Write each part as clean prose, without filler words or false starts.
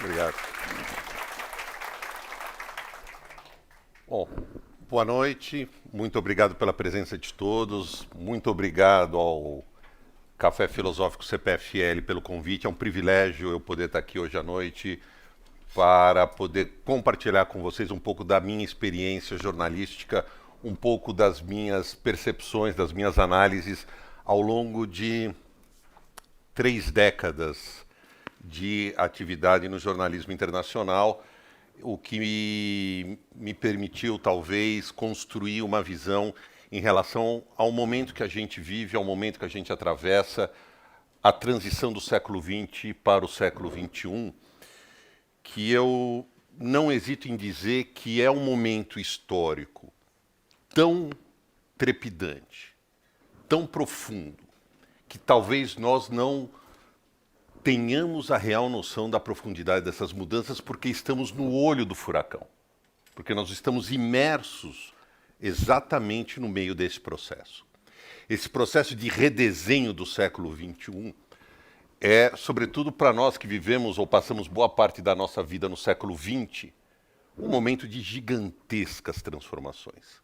Obrigado. Bom, boa noite. Muito obrigado pela presença de todos. Muito obrigado ao Café Filosófico CPFL pelo convite. É um privilégio eu poder estar aqui hoje à noite para poder compartilhar com vocês um pouco da minha experiência jornalística, um pouco das minhas percepções, das minhas análises ao longo de 3 décadas de atividade no jornalismo internacional, o que me permitiu, talvez, construir uma visão em relação ao momento que a gente vive, ao momento que a gente atravessa, a transição do século XX para o século XXI, que eu não hesito em dizer que é um momento histórico tão trepidante, tão profundo, que talvez nós não tenhamos a real noção da profundidade dessas mudanças porque estamos no olho do furacão, porque nós estamos imersos exatamente no meio desse processo. Esse processo de redesenho do século XXI é, sobretudo para nós que vivemos ou passamos boa parte da nossa vida no século XX, um momento de gigantescas transformações.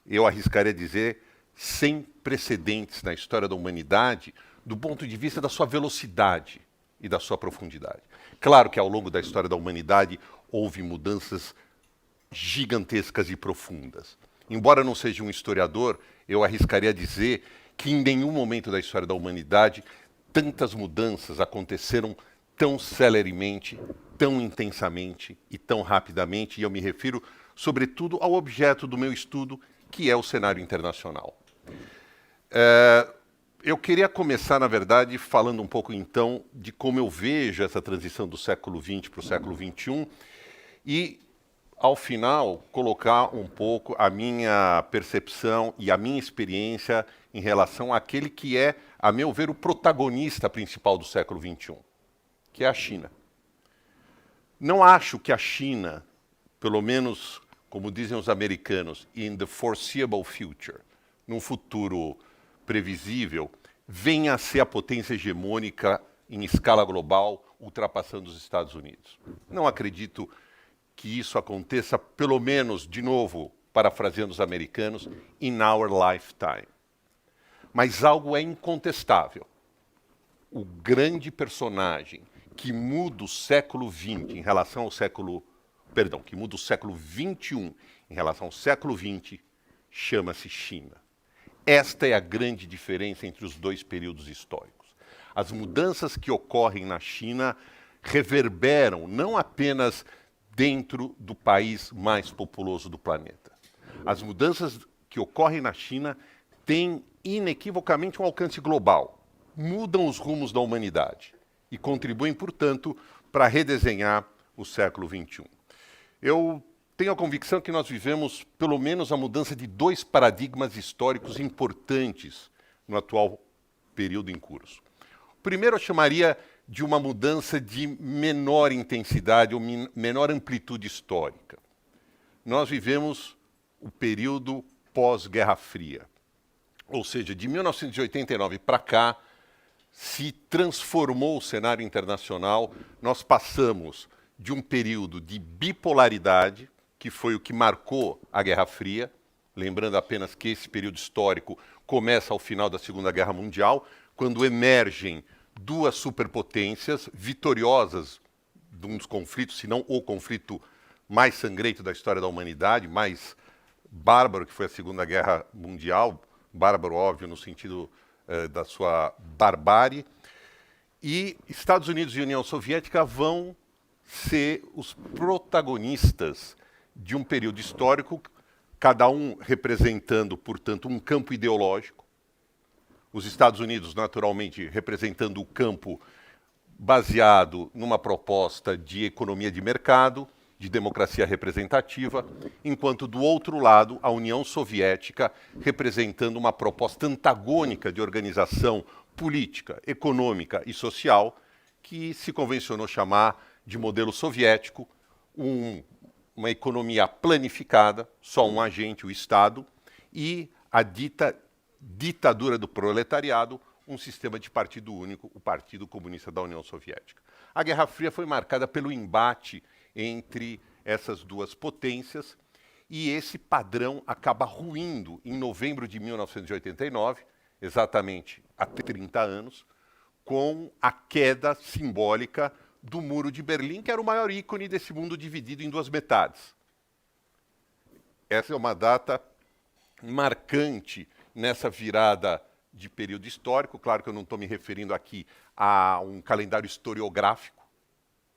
Eu arriscaria dizer sem precedentes na história da humanidade, do ponto de vista da sua velocidade e da sua profundidade. Claro que ao longo da história da humanidade houve mudanças gigantescas e profundas. Embora não seja um historiador, eu arriscaria dizer que em nenhum momento da história da humanidade tantas mudanças aconteceram tão celeremente, tão intensamente e tão rapidamente, e eu me refiro sobretudo ao objeto do meu estudo, que é o cenário internacional. Eu queria começar, na verdade, falando um pouco, então, de como eu vejo essa transição do século XX para o século XXI e, ao final, colocar um pouco a minha percepção e a minha experiência em relação àquele que é, a meu ver, o protagonista principal do século XXI, que é a China. Não acho que a China, pelo menos, como dizem os americanos, in the foreseeable future, num futuro previsível, venha a ser a potência hegemônica em escala global, ultrapassando os Estados Unidos. Não acredito que isso aconteça, pelo menos, de novo, parafraseando os americanos, in our lifetime. Mas algo é incontestável. O grande personagem que muda o século XX em relação ao século... Perdão, que muda o século XXI em relação ao século XX, chama-se China. Esta é a grande diferença entre os dois períodos históricos. As mudanças que ocorrem na China reverberam não apenas dentro do país mais populoso do planeta. As mudanças que ocorrem na China têm inequivocamente um alcance global, mudam os rumos da humanidade e contribuem, portanto, para redesenhar o século XXI. Eu tenho a convicção que nós vivemos, pelo menos, a mudança de 2 paradigmas históricos importantes no atual período em curso. O primeiro eu chamaria de uma mudança de menor intensidade ou menor amplitude histórica. Nós vivemos o período pós-Guerra Fria, ou seja, de 1989 para cá, se transformou o cenário internacional, nós passamos de um período de bipolaridade, que foi o que marcou a Guerra Fria, lembrando apenas que esse período histórico começa ao final da Segunda Guerra Mundial, quando emergem 2 superpotências vitoriosas de um dos conflitos, se não o conflito mais sangrento da história da humanidade, mais bárbaro que foi a Segunda Guerra Mundial, bárbaro, óbvio, no sentido da sua barbárie, e Estados Unidos e União Soviética vão ser os protagonistas de um período histórico, cada um representando, portanto, um campo ideológico. Os Estados Unidos, naturalmente, representando o campo baseado numa proposta de economia de mercado, de democracia representativa, enquanto, do outro lado, a União Soviética representando uma proposta antagônica de organização política, econômica e social, que se convencionou chamar de modelo soviético, uma economia planificada, só um agente, o Estado, e a ditadura do proletariado, um sistema de partido único, o Partido Comunista da União Soviética. A Guerra Fria foi marcada pelo embate entre essas duas potências e esse padrão acaba ruindo em novembro de 1989, exatamente há 30 anos, com a queda simbólica do Muro de Berlim, que era o maior ícone desse mundo dividido em duas metades. Essa é uma data marcante nessa virada de período histórico. Claro que eu não estou me referindo aqui a um calendário historiográfico,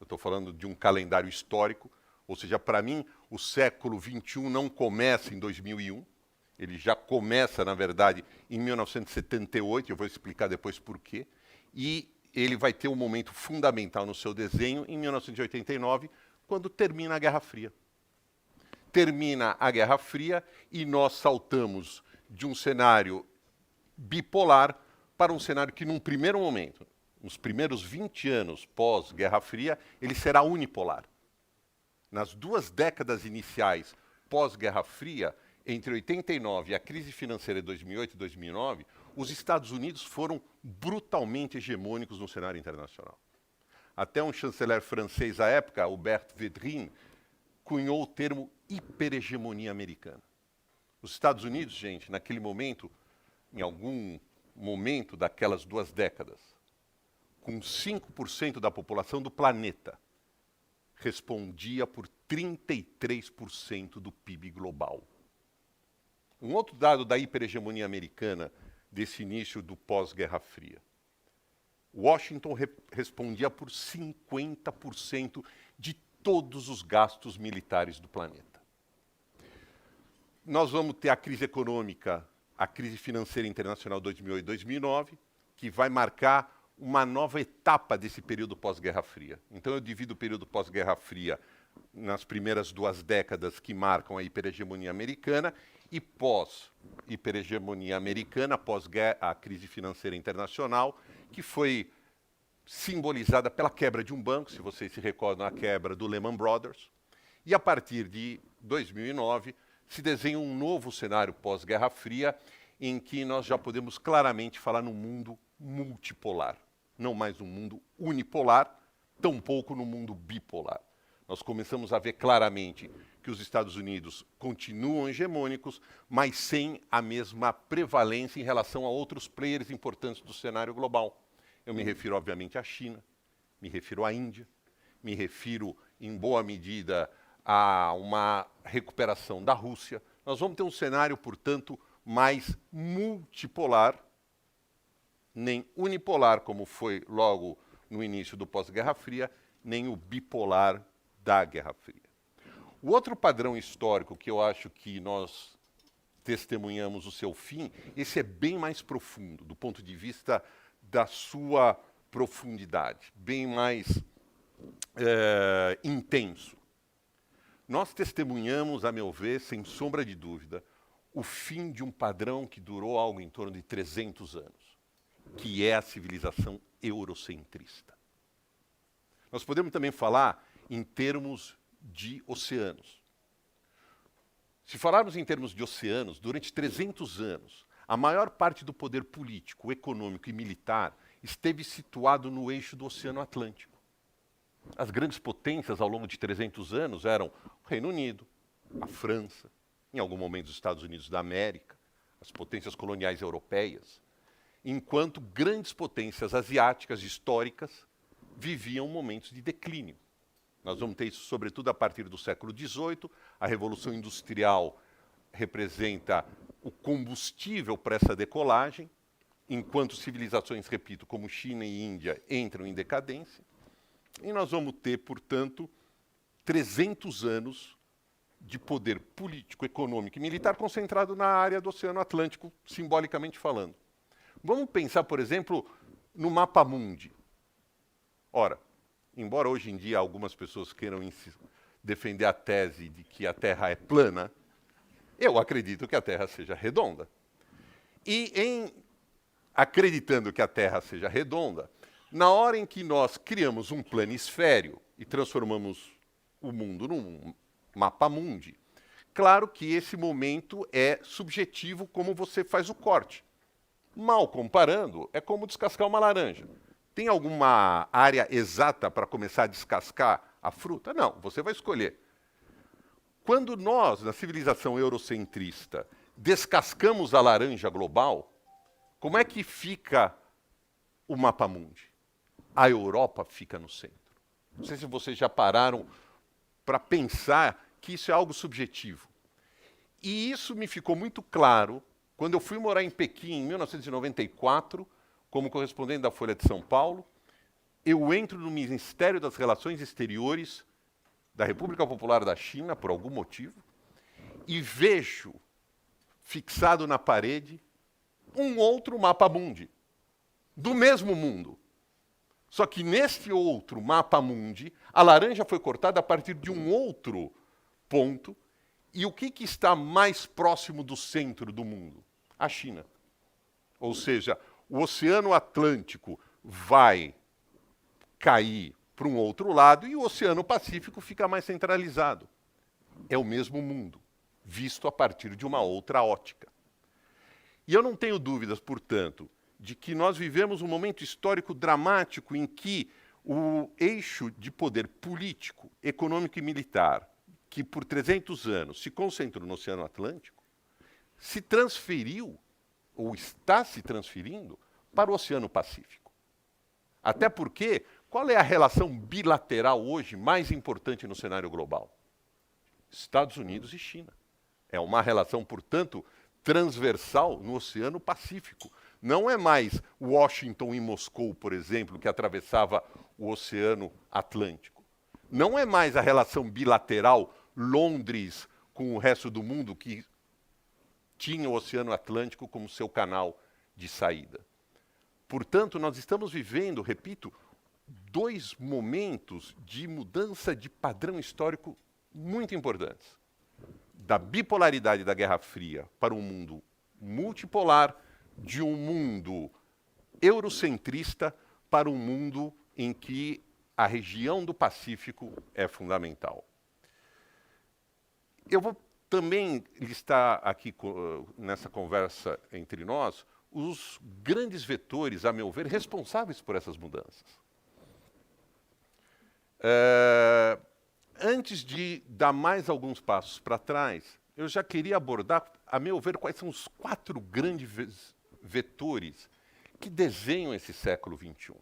eu estou falando de um calendário histórico, ou seja, para mim, o século XXI não começa em 2001, ele já começa, na verdade, em 1978, eu vou explicar depois por quê, e ele vai ter um momento fundamental no seu desenho em 1989, quando termina a Guerra Fria. Termina a Guerra Fria e nós saltamos de um cenário bipolar para um cenário que, num primeiro momento, nos primeiros 20 anos pós-Guerra Fria, ele será unipolar. Nas 2 décadas iniciais pós-Guerra Fria, entre 89 e a crise financeira de 2008 e 2009, os Estados Unidos foram brutalmente hegemônicos no cenário internacional. Até um chanceler francês à época, Hubert Védrine, cunhou o termo hiperhegemonia americana. Os Estados Unidos, gente, naquele momento, em algum momento daquelas 2 décadas, com 5% da população do planeta, respondia por 33% do PIB global. Um outro dado da hiperhegemonia americana desse início do pós-Guerra Fria. Washington respondia por 50% de todos os gastos militares do planeta. Nós vamos ter a crise econômica, a crise financeira internacional 2008-2009, que vai marcar uma nova etapa desse período pós-Guerra Fria. Então eu divido o período pós-Guerra Fria nas primeiras 2 décadas que marcam a hiperhegemonia americana e pós-hiperhegemonia americana, após a crise financeira internacional, que foi simbolizada pela quebra de um banco, se vocês se recordam, a quebra do Lehman Brothers. E a partir de 2009 se desenha um novo cenário pós-Guerra Fria, em que nós já podemos claramente falar num mundo multipolar. Não mais um mundo unipolar, tampouco no mundo bipolar. Nós começamos a ver claramente que os Estados Unidos continuam hegemônicos, mas sem a mesma prevalência em relação a outros players importantes do cenário global. Eu me refiro, obviamente, à China, me refiro à Índia, me refiro, em boa medida, a uma recuperação da Rússia. Nós vamos ter um cenário, portanto, mais multipolar, nem unipolar, como foi logo no início do pós-Guerra Fria, nem o bipolar da Guerra Fria. O outro padrão histórico que eu acho que nós testemunhamos o seu fim, esse é bem mais profundo, do ponto de vista da sua profundidade, bem mais intenso. Nós testemunhamos, a meu ver, sem sombra de dúvida, o fim de um padrão que durou algo em torno de 300 anos, que é a civilização eurocentrista. Nós podemos também falar em termos de oceanos. Se falarmos em termos de oceanos, durante 300 anos, a maior parte do poder político, econômico e militar esteve situado no eixo do Oceano Atlântico. As grandes potências ao longo de 300 anos eram o Reino Unido, a França, em algum momento os Estados Unidos da América, as potências coloniais europeias, enquanto grandes potências asiáticas históricas viviam momentos de declínio. Nós vamos ter isso sobretudo a partir do século XVIII, a Revolução Industrial representa o combustível para essa decolagem, enquanto civilizações, repito, como China e Índia entram em decadência. E nós vamos ter, portanto, 300 anos de poder político, econômico e militar concentrado na área do Oceano Atlântico, simbolicamente falando. Vamos pensar, por exemplo, no mapa mundi. Ora, embora hoje em dia algumas pessoas queiram defender a tese de que a Terra é plana, eu acredito que a Terra seja redonda. E em acreditando que a Terra seja redonda, na hora em que nós criamos um planisfério e transformamos o mundo num mapa mundi, claro que esse momento é subjetivo como você faz o corte. Mal comparando, é como descascar uma laranja. Tem alguma área exata para começar a descascar a fruta? Não, você vai escolher. Quando nós, na civilização eurocentrista, descascamos a laranja global, como é que fica o mapa-mundi? A Europa fica no centro. Não sei se vocês já pararam para pensar que isso é algo subjetivo. E isso me ficou muito claro quando eu fui morar em Pequim, em 1994, como correspondente da Folha de São Paulo. Eu entro no Ministério das Relações Exteriores da República Popular da China, por algum motivo, e vejo fixado na parede um outro mapa-mundi, do mesmo mundo. Só que neste outro mapa-mundi, a laranja foi cortada a partir de um outro ponto. E o que está mais próximo do centro do mundo? A China. Ou seja, o Oceano Atlântico vai cair para um outro lado e o Oceano Pacífico fica mais centralizado. É o mesmo mundo, visto a partir de uma outra ótica. E eu não tenho dúvidas, portanto, de que nós vivemos um momento histórico dramático em que o eixo de poder político, econômico e militar, que por 300 anos se concentrou no Oceano Atlântico, se transferiu, ou está se transferindo, para o Oceano Pacífico. Até porque, qual é a relação bilateral hoje mais importante no cenário global? Estados Unidos e China. É uma relação, portanto, transversal no Oceano Pacífico. Não é mais Washington e Moscou, por exemplo, que atravessava o Oceano Atlântico. Não é mais a relação bilateral Londres com o resto do mundo, que tinha o Oceano Atlântico como seu canal de saída. Portanto, nós estamos vivendo, repito, dois momentos de mudança de padrão histórico muito importantes. Da bipolaridade da Guerra Fria para um mundo multipolar, de um mundo eurocentrista para um mundo em que a região do Pacífico é fundamental. Eu vou também listar aqui nessa conversa entre nós os grandes vetores, a meu ver, responsáveis por essas mudanças. Antes de dar mais alguns passos para trás, eu já queria abordar, a meu ver, quais são os 4 grandes vetores que desenham esse século XXI.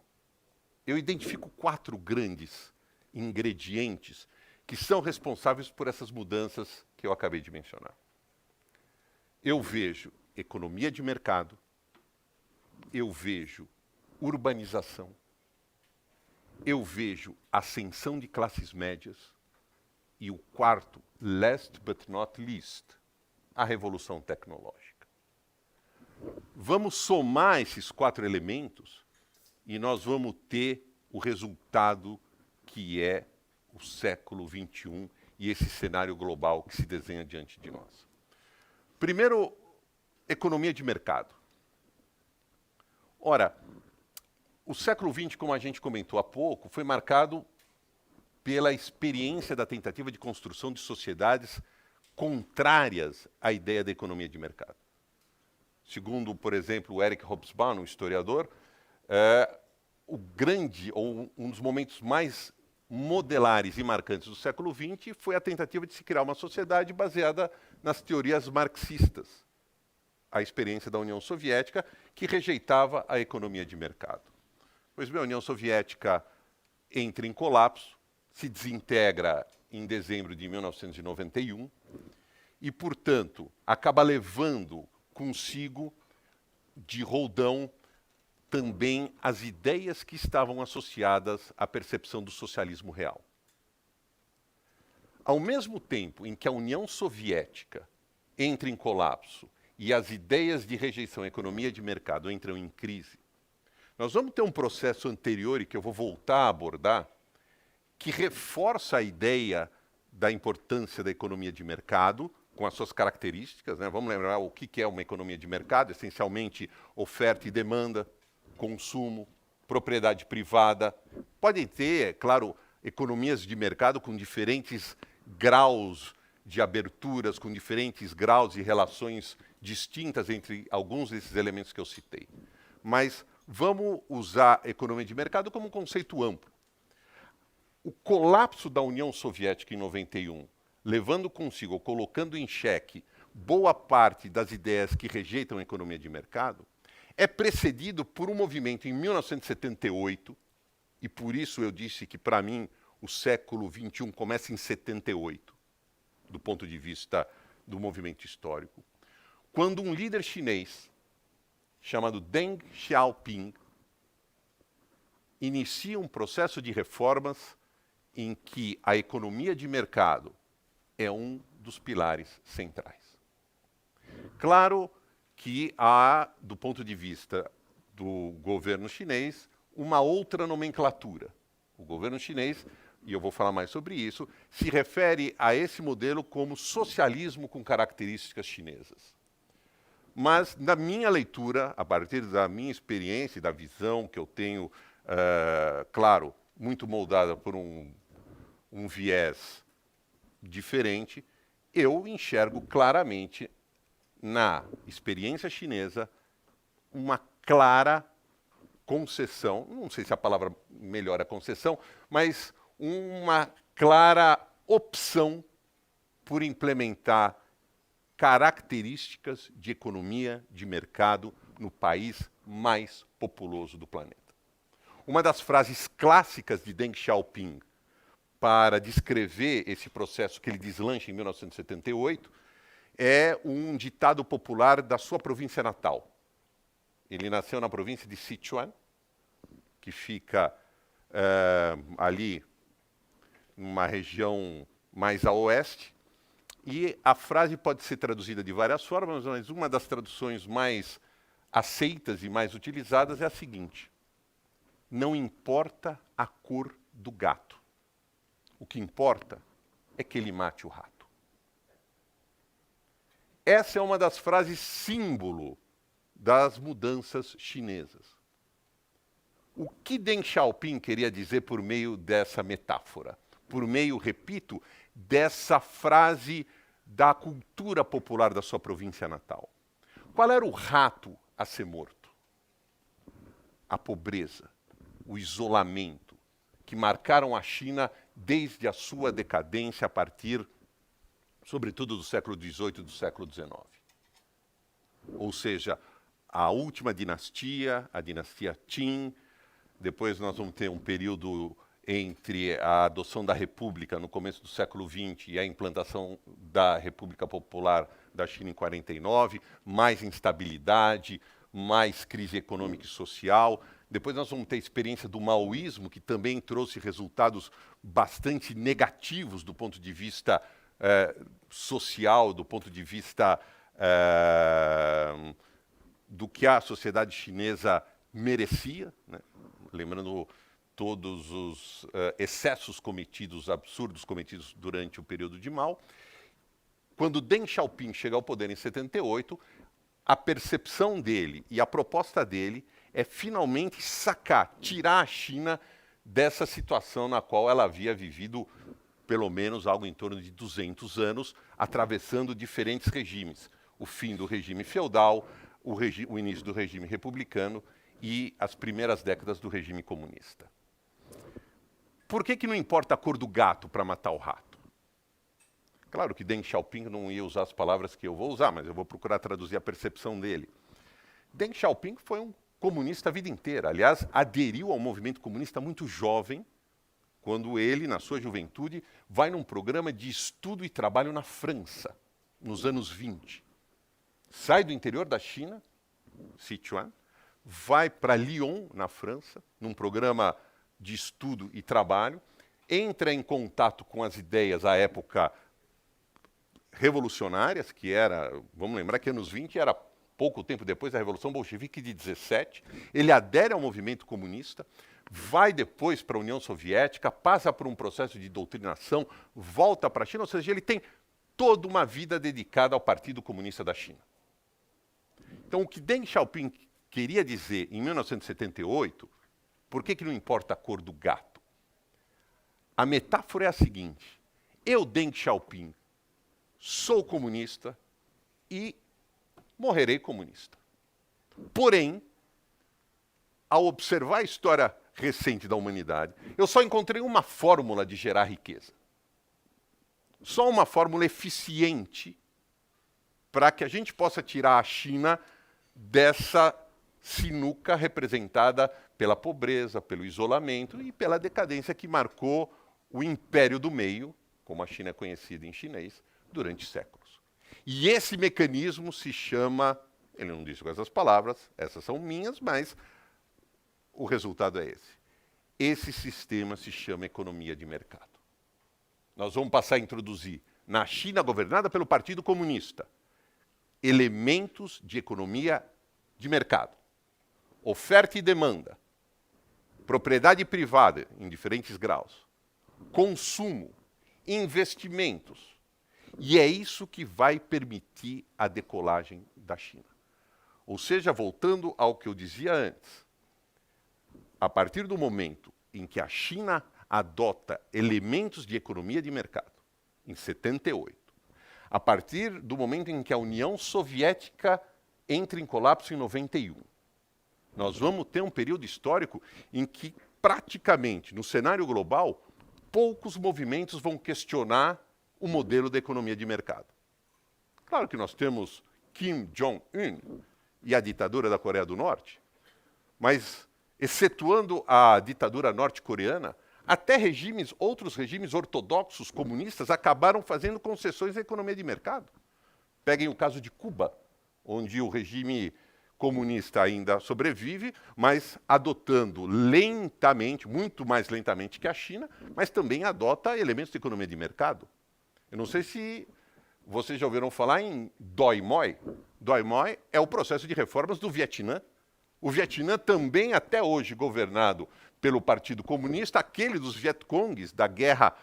Eu identifico 4 grandes ingredientes que são responsáveis por essas mudanças que eu acabei de mencionar. Eu vejo economia de mercado, eu vejo urbanização, eu vejo ascensão de classes médias e o quarto, last but not least, a revolução tecnológica. Vamos somar esses 4 elementos e nós vamos ter o resultado que é o século XXI e esse cenário global que se desenha diante de nós. Primeiro, economia de mercado. Ora, o século XX, como a gente comentou há pouco, foi marcado pela experiência da tentativa de construção de sociedades contrárias à ideia da economia de mercado. Segundo, por exemplo, o Eric Hobsbawm, um historiador, o grande, ou um dos momentos mais modelares e marcantes do século XX foi a tentativa de se criar uma sociedade baseada nas teorias marxistas, a experiência da União Soviética, que rejeitava a economia de mercado. Pois bem, a União Soviética entra em colapso, se desintegra em dezembro de 1991 e, portanto, acaba levando consigo de roldão também as ideias que estavam associadas à percepção do socialismo real. Ao mesmo tempo em que a União Soviética entra em colapso e as ideias de rejeição à economia de mercado entram em crise, nós vamos ter um processo anterior, e que eu vou voltar a abordar, que reforça a ideia da importância da economia de mercado, com as suas características, né? Vamos lembrar o que é uma economia de mercado, essencialmente oferta e demanda, consumo, propriedade privada. Podem ter, é claro, economias de mercado com diferentes graus de aberturas, com diferentes graus e relações distintas entre alguns desses elementos que eu citei. Mas vamos usar a economia de mercado como um conceito amplo. O colapso da União Soviética em 91, levando consigo, ou colocando em xeque, boa parte das ideias que rejeitam a economia de mercado, é precedido por um movimento em 1978, e por isso eu disse que, para mim, o século XXI começa em 78, do ponto de vista do movimento histórico, quando um líder chinês, chamado Deng Xiaoping, inicia um processo de reformas em que a economia de mercado é um dos pilares centrais. Claro que há, do ponto de vista do governo chinês, uma outra nomenclatura. O governo chinês, e eu vou falar mais sobre isso, se refere a esse modelo como socialismo com características chinesas. Mas, na minha leitura, a partir da minha experiência e da visão que eu tenho, claro, muito moldada por um viés diferente, eu enxergo claramente na experiência chinesa uma clara concessão, não sei se a palavra melhor é concessão, mas uma clara opção por implementar características de economia de mercado no país mais populoso do planeta. Uma das frases clássicas de Deng Xiaoping para descrever esse processo que ele deslancha em 1978 é um ditado popular da sua província natal. Ele nasceu na província de Sichuan, que fica ali numa região mais a oeste, e a frase pode ser traduzida de várias formas, mas uma das traduções mais aceitas e mais utilizadas é a seguinte: não importa a cor do gato, o que importa é que ele mate o rato. Essa é uma das frases símbolo das mudanças chinesas. O que Deng Xiaoping queria dizer por meio dessa metáfora? Por meio, repito, dessa frase da cultura popular da sua província natal. Qual era o rato a ser morto? A pobreza, o isolamento, que marcaram a China desde a sua decadência a partir, sobretudo, do século XVIII e do século XIX. Ou seja, a última dinastia, a dinastia Qin, depois nós vamos ter um período entre a adoção da República no começo do século XX e a implantação da República Popular da China em 49, mais instabilidade, mais crise econômica e social. Depois nós vamos ter a experiência do maoísmo, que também trouxe resultados bastante negativos do ponto de vista social, do ponto de vista do que a sociedade chinesa merecia, né? Lembrando todos os excessos cometidos, absurdos cometidos durante o período de Mao. Quando Deng Xiaoping chega ao poder em 78, a percepção dele e a proposta dele é finalmente sacar, tirar a China dessa situação na qual ela havia vivido pelo menos algo em torno de 200 anos, atravessando diferentes regimes. O fim do regime feudal, o início do regime republicano e as primeiras décadas do regime comunista. Por que não importa a cor do gato para matar o rato? Claro que Deng Xiaoping não ia usar as palavras que eu vou usar, mas eu vou procurar traduzir a percepção dele. Deng Xiaoping foi um comunista a vida inteira. Aliás, aderiu ao movimento comunista muito jovem, quando ele, na sua juventude, vai num programa de estudo e trabalho na França, nos anos 20. Sai do interior da China, Sichuan, vai para Lyon, na França, num programa de estudo e trabalho, entra em contato com as ideias à época revolucionárias, que era, vamos lembrar que anos 20 era pouco tempo depois da Revolução Bolchevique de 17, ele adere ao movimento comunista, vai depois para a União Soviética, passa por um processo de doutrinação, volta para a China, ou seja, ele tem toda uma vida dedicada ao Partido Comunista da China. Então, o que Deng Xiaoping queria dizer em 1978, por que não importa a cor do gato? A metáfora é a seguinte: eu, Deng Xiaoping, sou comunista e morrerei comunista. Porém, ao observar a história recente da humanidade, eu só encontrei uma fórmula de gerar riqueza. Só uma fórmula eficiente para que a gente possa tirar a China dessa sinuca representada pela pobreza, pelo isolamento e pela decadência que marcou o Império do Meio, como a China é conhecida em chinês, durante séculos. E esse mecanismo se chama, ele não disse com essas palavras, essas são minhas, mas o resultado é esse. Esse sistema se chama economia de mercado. Nós vamos passar a introduzir, na China governada pelo Partido Comunista, elementos de economia de mercado. Oferta e demanda, propriedade privada em diferentes graus, consumo, investimentos. E é isso que vai permitir a decolagem da China. Ou seja, voltando ao que eu dizia antes, a partir do momento em que a China adota elementos de economia de mercado, em 78, a partir do momento em que a União Soviética entra em colapso em 91, nós vamos ter um período histórico em que, praticamente, no cenário global, poucos movimentos vão questionar o modelo da economia de mercado. Claro que nós temos Kim Jong-un e a ditadura da Coreia do Norte, mas, excetuando a ditadura norte-coreana, até outros regimes ortodoxos comunistas acabaram fazendo concessões à economia de mercado. Peguem o caso de Cuba, onde o regime comunista ainda sobrevive, mas adotando lentamente, muito mais lentamente que a China, mas também adota elementos de economia de mercado. Eu não sei se vocês já ouviram falar em Doi Moi. Doi Moi é o processo de reformas do Vietnã. O Vietnã também, até hoje, governado pelo Partido Comunista, aquele dos Vietcongues, da guerra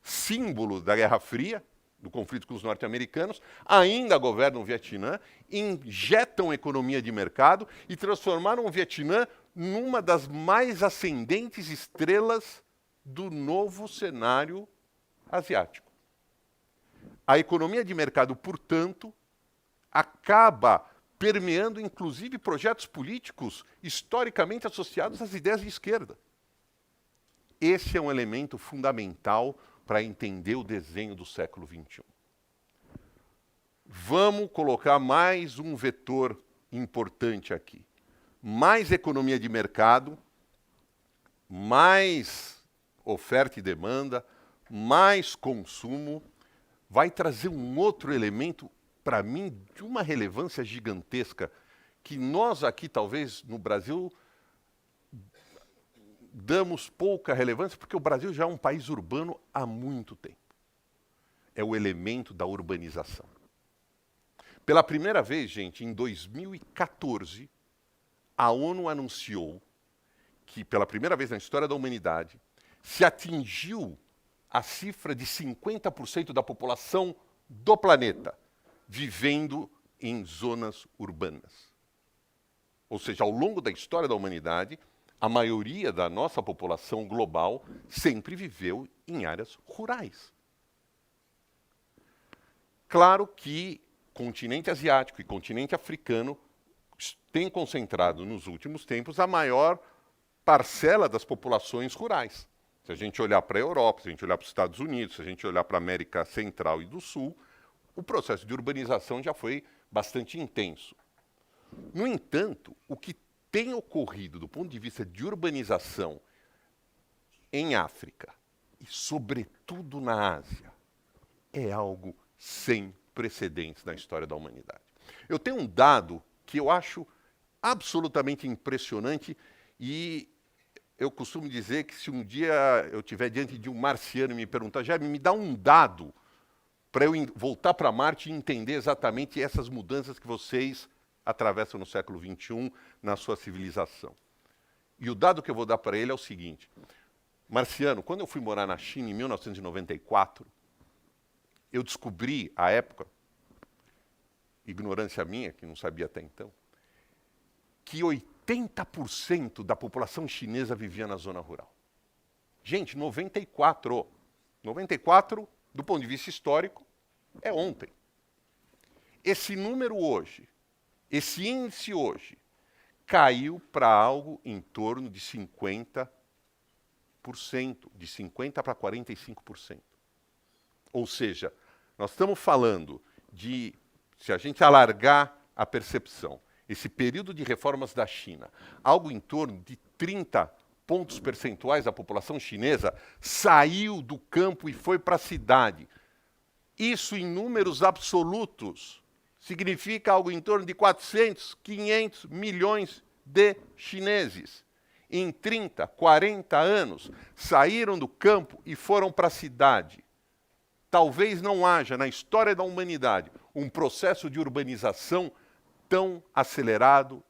símbolo da Guerra Fria, do conflito com os norte-americanos, ainda governam o Vietnã, injetam economia de mercado e transformaram o Vietnã numa das mais ascendentes estrelas do novo cenário asiático. A economia de mercado, portanto, acaba permeando, inclusive, projetos políticos historicamente associados às ideias de esquerda. Esse é um elemento fundamental para entender o desenho do século XXI. Vamos colocar mais um vetor importante aqui. Mais economia de mercado, mais oferta e demanda, mais consumo, vai trazer um outro elemento, para mim, de uma relevância gigantesca, que nós aqui, talvez, no Brasil, damos pouca relevância, porque o Brasil já é um país urbano há muito tempo. É o elemento da urbanização. Pela primeira vez, gente, em 2014, a ONU anunciou que, pela primeira vez na história da humanidade, se atingiu a cifra de 50% da população do planeta vivendo em zonas urbanas. Ou seja, ao longo da história da humanidade, a maioria da nossa população global sempre viveu em áreas rurais. Claro que continente asiático e continente africano têm concentrado nos últimos tempos a maior parcela das populações rurais. Se a gente olhar para a Europa, se a gente olhar para os Estados Unidos, se a gente olhar para a América Central e do Sul, o processo de urbanização já foi bastante intenso. No entanto, o que tem ocorrido do ponto de vista de urbanização em África e, sobretudo, na Ásia, é algo sem precedentes na história da humanidade. Eu tenho um dado que eu acho absolutamente impressionante e eu costumo dizer que se um dia eu estiver diante de um marciano e me perguntar, Jaime, me dá um dado para eu voltar para Marte e entender exatamente essas mudanças que vocês atravessam no século XXI na sua civilização. E o dado que eu vou dar para ele é o seguinte. Marciano, quando eu fui morar na China em 1994, eu descobri, à época, ignorância minha, que não sabia até então, que 80% da população chinesa vivia na zona rural. Gente, 94. 94, do ponto de vista histórico, é ontem. Esse número hoje Esse índice hoje caiu para algo em torno de 50%, de 50% para 45%. Ou seja, nós estamos falando de, se a gente alargar a percepção, esse período de reformas da China, algo em torno de 30 pontos percentuais da população chinesa saiu do campo e foi para a cidade. Isso em números absolutos significa algo em torno de 400, 500 milhões de chineses. Em 30, 40 anos, saíram do campo e foram para a cidade. Talvez não haja na história da humanidade um processo de urbanização tão acelerado,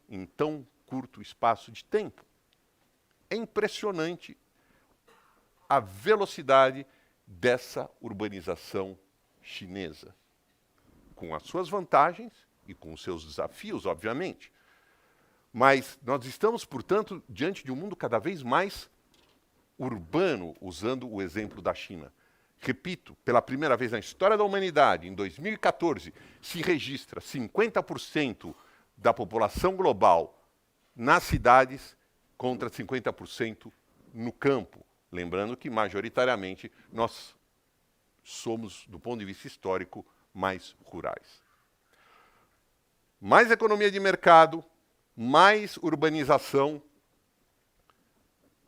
em tão curto espaço de tempo. É impressionante a velocidade dessa urbanização chinesa, com as suas vantagens e com os seus desafios, obviamente. Mas nós estamos, portanto, diante de um mundo cada vez mais urbano, usando o exemplo da China. Repito, pela primeira vez na história da humanidade, em 2014, se registra 50% da população global nas cidades contra 50% no campo. Lembrando que, majoritariamente, nós somos, do ponto de vista histórico, mais rurais. Mais economia de mercado, mais urbanização.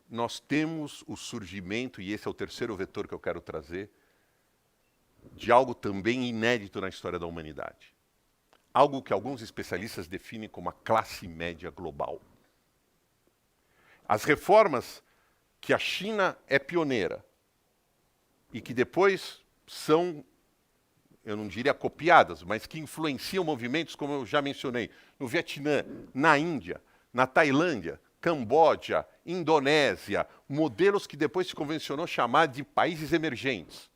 Nós temos o surgimento, e esse é o terceiro vetor que eu quero trazer, de algo também inédito na história da humanidade. Algo que alguns especialistas definem como a classe média global. As reformas que a China é pioneira e que depois são, eu não diria copiadas, mas que influenciam movimentos, como eu já mencionei, no Vietnã, na Índia, na Tailândia, Camboja, Indonésia, modelos que depois se convencionou chamar de países emergentes.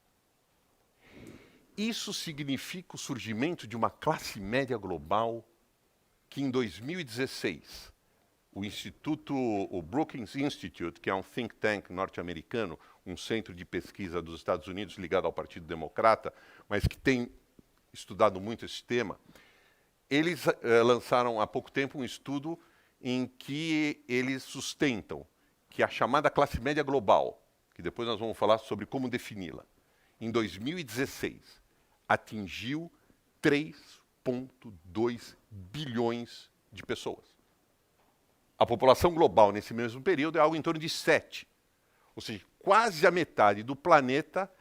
Isso significa o surgimento de uma classe média global que em 2016, o Brookings Institute, que é um think tank norte-americano, um centro de pesquisa dos Estados Unidos ligado ao Partido Democrata, mas que tem estudado muito esse tema, eles lançaram há pouco tempo um estudo em que eles sustentam que a chamada classe média global, que depois nós vamos falar sobre como defini-la, em 2016 atingiu 3,2 bilhões de pessoas. A população global nesse mesmo período é algo em torno de 7. Ou seja, quase a metade do planeta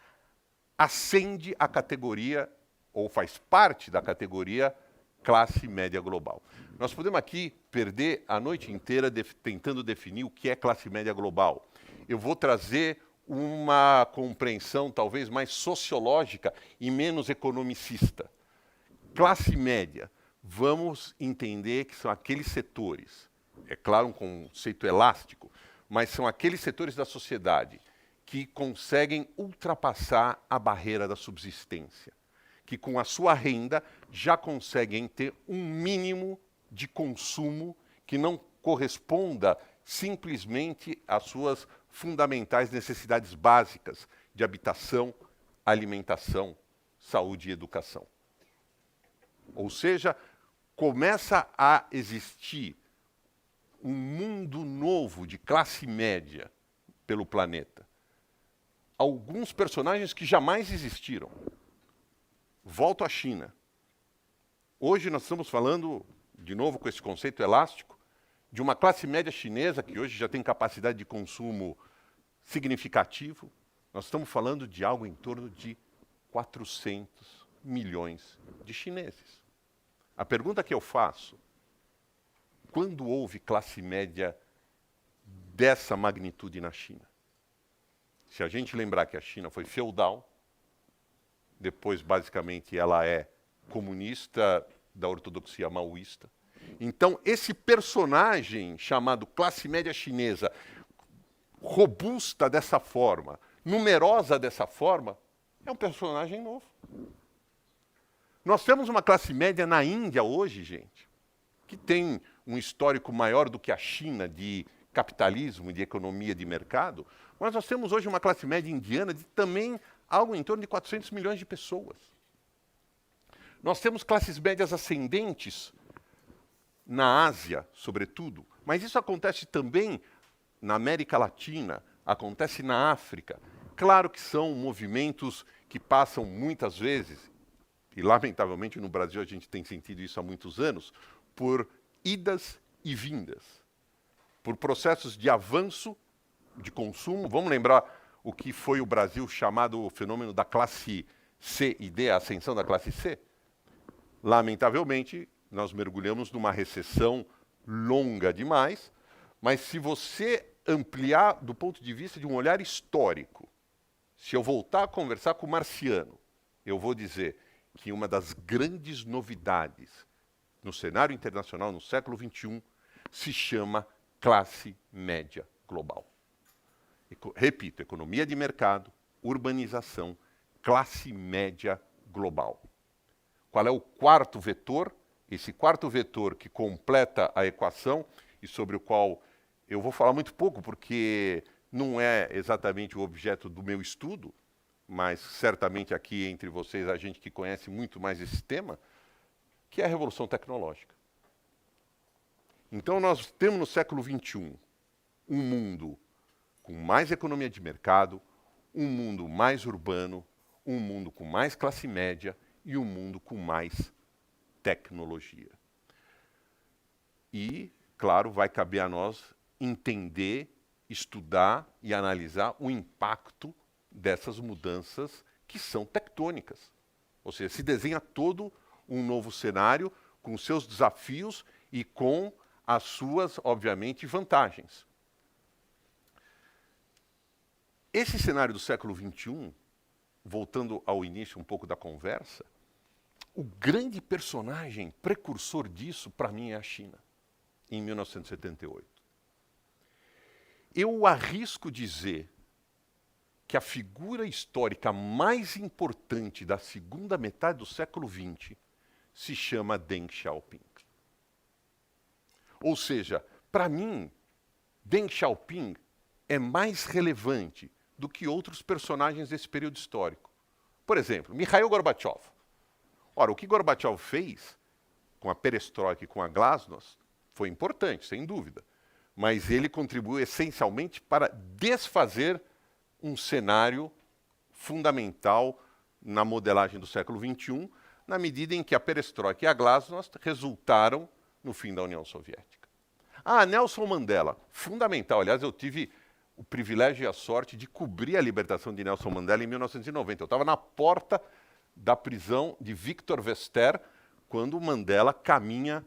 ascende à categoria, ou faz parte da categoria classe média global. Nós podemos aqui perder a noite inteira tentando definir o que é classe média global. Eu vou trazer uma compreensão talvez mais sociológica e menos economicista. Classe média, vamos entender que são aqueles setores, é claro um conceito elástico, mas são aqueles setores da sociedade que conseguem ultrapassar a barreira da subsistência, que com a sua renda já conseguem ter um mínimo de consumo que não corresponda simplesmente às suas fundamentais necessidades básicas de habitação, alimentação, saúde e educação. Ou seja, começa a existir um mundo novo de classe média pelo planeta. Alguns personagens que jamais existiram. Volto à China. Hoje nós estamos falando, de novo com esse conceito elástico, de uma classe média chinesa que hoje já tem capacidade de consumo significativo. Nós estamos falando de algo em torno de 400 milhões de chineses. A pergunta que eu faço, quando houve classe média dessa magnitude na China? Se a gente lembrar que a China foi feudal, depois basicamente ela é comunista da ortodoxia maoísta. Então esse personagem chamado classe média chinesa, robusta dessa forma, numerosa dessa forma, é um personagem novo. Nós temos uma classe média na Índia hoje, gente, que tem um histórico maior do que a China de capitalismo, de economia de mercado, mas nós temos hoje uma classe média indiana de também algo em torno de 400 milhões de pessoas. Nós temos classes médias ascendentes na Ásia, sobretudo, mas isso acontece também na América Latina, acontece na África. Claro que são movimentos que passam muitas vezes, e lamentavelmente no Brasil a gente tem sentido isso há muitos anos, por idas e vindas, por processos de avanço de consumo. Vamos lembrar o que foi o Brasil chamado o fenômeno da classe C e D, a ascensão da classe C? Lamentavelmente, nós mergulhamos numa recessão longa demais, mas se você ampliar do ponto de vista de um olhar histórico, se eu voltar a conversar com o Marciano, eu vou dizer que uma das grandes novidades no cenário internacional no século XXI se chama classe média global. Repito, economia de mercado, urbanização, classe média global. Qual é o quarto vetor? Esse quarto vetor que completa a equação e sobre o qual eu vou falar muito pouco, porque não é exatamente o objeto do meu estudo, mas certamente aqui entre vocês a gente que conhece muito mais esse tema, que é a revolução tecnológica. Então nós temos no século XXI um mundo com mais economia de mercado, um mundo mais urbano, um mundo com mais classe média e um mundo com mais tecnologia. E, claro, vai caber a nós entender, estudar e analisar o impacto dessas mudanças que são tectônicas. Ou seja, se desenha todo um novo cenário com seus desafios e com as suas, obviamente, vantagens. Esse cenário do século XXI, voltando ao início um pouco da conversa, o grande personagem precursor disso, para mim, é a China, em 1978. Eu arrisco dizer que a figura histórica mais importante da segunda metade do século XX se chama Deng Xiaoping. Ou seja, para mim, Deng Xiaoping é mais relevante do que outros personagens desse período histórico. Por exemplo, Mikhail Gorbachev. Ora, o que Gorbachev fez com a perestroika e com a glasnost foi importante, sem dúvida, mas ele contribuiu essencialmente para desfazer um cenário fundamental na modelagem do século XXI, na medida em que a perestroika e a glasnost resultaram no fim da União Soviética. Ah, Nelson Mandela, fundamental. Aliás, eu tive o privilégio e a sorte de cobrir a libertação de Nelson Mandela em 1990. Eu estava na porta da prisão de Victor Verster, quando Mandela caminha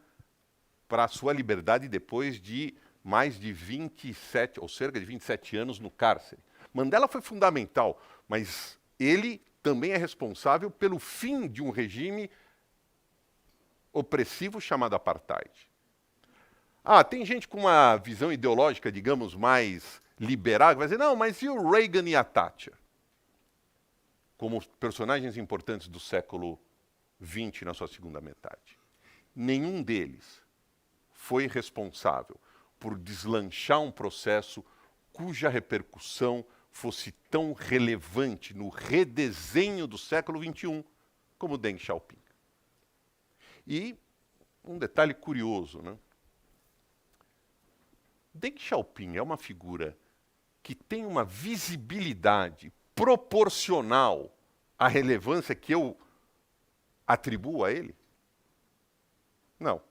para a sua liberdade depois de mais de 27, ou cerca de 27 anos no cárcere. Mandela foi fundamental, mas ele também é responsável pelo fim de um regime opressivo chamado apartheid. Ah, tem gente com uma visão ideológica, digamos, mais liberal, que vai dizer, não, mas e o Reagan e a Thatcher? Como personagens importantes do século XX na sua segunda metade. Nenhum deles foi responsável por deslanchar um processo cuja repercussão fosse tão relevante no redesenho do século XXI como Deng Xiaoping. E um detalhe curioso, né? Deng Xiaoping é uma figura que tem uma visibilidade proporcional à relevância que eu atribuo a ele? Não.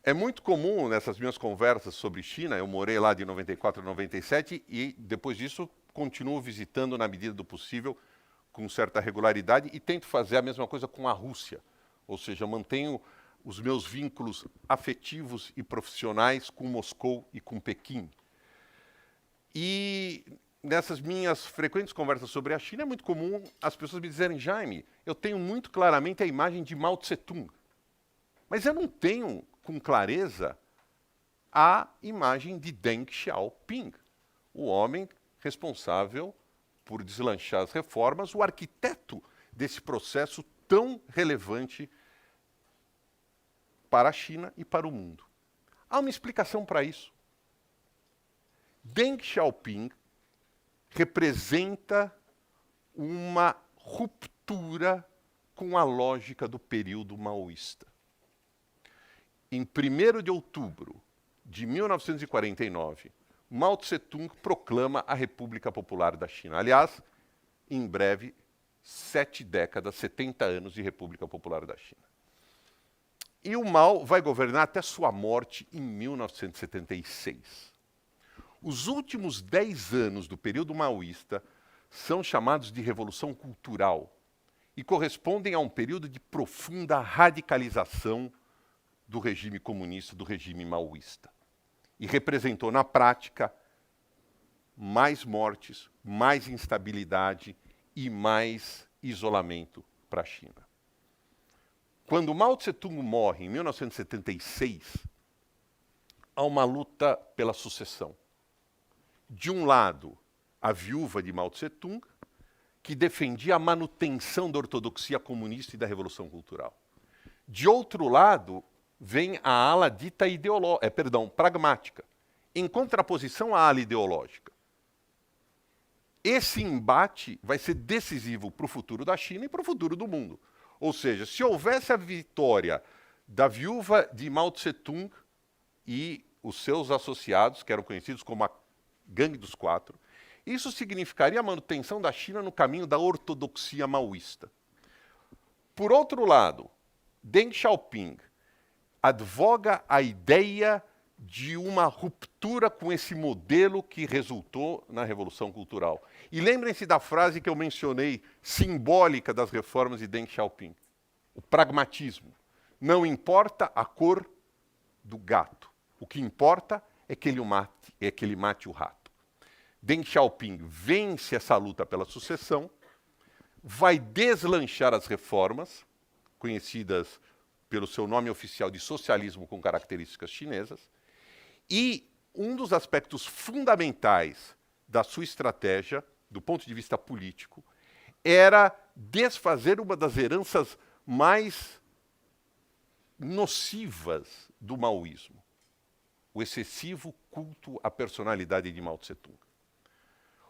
É muito comum nessas minhas conversas sobre China, eu morei lá de 94 a 97 e depois disso continuo visitando na medida do possível com certa regularidade e tento fazer a mesma coisa com a Rússia. Ou seja, mantenho os meus vínculos afetivos e profissionais com Moscou e com Pequim. E nessas minhas frequentes conversas sobre a China é muito comum as pessoas me dizerem, Jaime, eu tenho muito claramente a imagem de Mao Tse-tung, mas eu não tenho com clareza a imagem de Deng Xiaoping, o homem responsável por deslanchar as reformas, o arquiteto desse processo tão relevante para a China e para o mundo. Há uma explicação para isso. Deng Xiaoping representa uma ruptura com a lógica do período maoísta. Em 1º de outubro de 1949, Mao Tse-tung proclama a República Popular da China. Aliás, em breve, 7 décadas, 70 anos de República Popular da China. E o Mao vai governar até sua morte em 1976. Os últimos 10 anos do período maoísta são chamados de Revolução Cultural e correspondem a um período de profunda radicalização do regime comunista, do regime maoísta. E representou, na prática, mais mortes, mais instabilidade e mais isolamento para a China. Quando Mao Tse-tung morre em 1976, há uma luta pela sucessão. De um lado, a viúva de Mao Tse-tung, que defendia a manutenção da ortodoxia comunista e da Revolução Cultural. De outro lado, vem a ala dita pragmática, em contraposição à ala ideológica. Esse embate vai ser decisivo para o futuro da China e para o futuro do mundo. Ou seja, se houvesse a vitória da viúva de Mao Tse-tung e os seus associados, que eram conhecidos como a Gangue dos Quatro, isso significaria a manutenção da China no caminho da ortodoxia maoísta. Por outro lado, Deng Xiaoping advoga a ideia de uma ruptura com esse modelo que resultou na Revolução Cultural. E lembrem-se da frase que eu mencionei, simbólica das reformas de Deng Xiaoping. O pragmatismo. Não importa a cor do gato. O que importa é que ele mate o rato. Deng Xiaoping vence essa luta pela sucessão, vai deslanchar as reformas, conhecidas pelo seu nome oficial de socialismo com características chinesas, e um dos aspectos fundamentais da sua estratégia, do ponto de vista político, era desfazer uma das heranças mais nocivas do maoísmo, o excessivo culto à personalidade de Mao Tse-tung.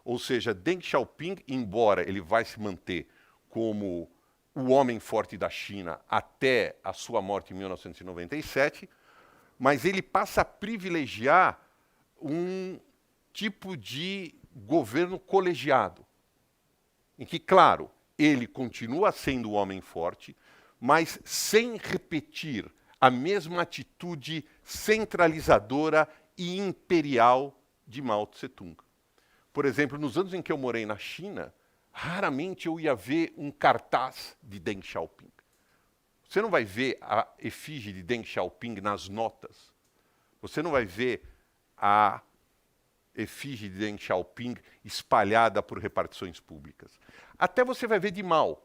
Ou seja, Deng Xiaoping, embora ele vai se manter como o homem forte da China até a sua morte em 1997, mas ele passa a privilegiar um tipo de governo colegiado, em que, claro, ele continua sendo o homem forte, mas sem repetir a mesma atitude centralizadora e imperial de Mao Tse-tung. Por exemplo, nos anos em que eu morei na China, raramente eu ia ver um cartaz de Deng Xiaoping. Você não vai ver a efígie de Deng Xiaoping nas notas. Você não vai ver a efígie de Deng Xiaoping espalhada por repartições públicas. Até você vai ver de Mao.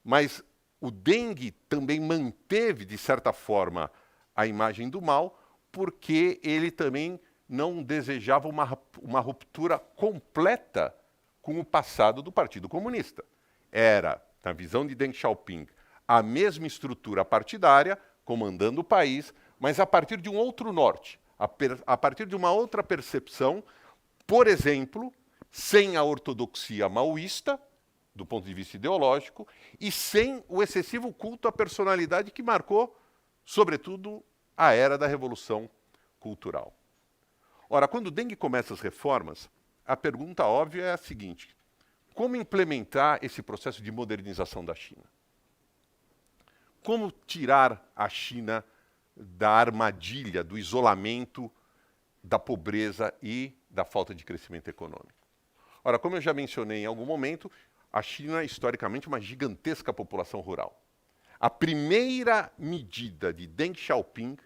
Mas o Deng também manteve, de certa forma, a imagem do Mao, porque ele também não desejava uma ruptura completa com o passado do Partido Comunista. Era, na visão de Deng Xiaoping, a mesma estrutura partidária, comandando o país, mas a partir de um outro norte, a partir de uma outra percepção, por exemplo, sem a ortodoxia maoísta, do ponto de vista ideológico, e sem o excessivo culto à personalidade que marcou, sobretudo, a era da Revolução Cultural. Ora, quando Deng começa as reformas, a pergunta óbvia é a seguinte: como implementar esse processo de modernização da China? Como tirar a China da armadilha, do isolamento, da pobreza e da falta de crescimento econômico? Ora, como eu já mencionei em algum momento, a China é historicamente uma gigantesca população rural. A primeira medida de Deng Xiaoping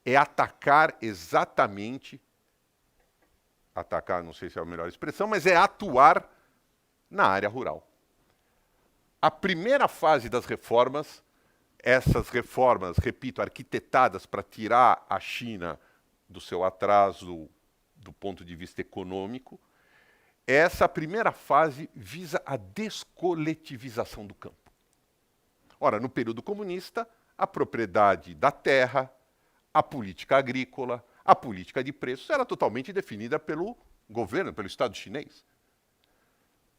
é atacar exatamente, não sei se é a melhor expressão, mas é atuar na área rural. A primeira fase das reformas, essas reformas, repito, arquitetadas para tirar a China do seu atraso do ponto de vista econômico, essa primeira fase visa a descoletivização do campo. Ora, no período comunista, a propriedade da terra, a política agrícola, a política de preços era totalmente definida pelo governo, pelo Estado chinês.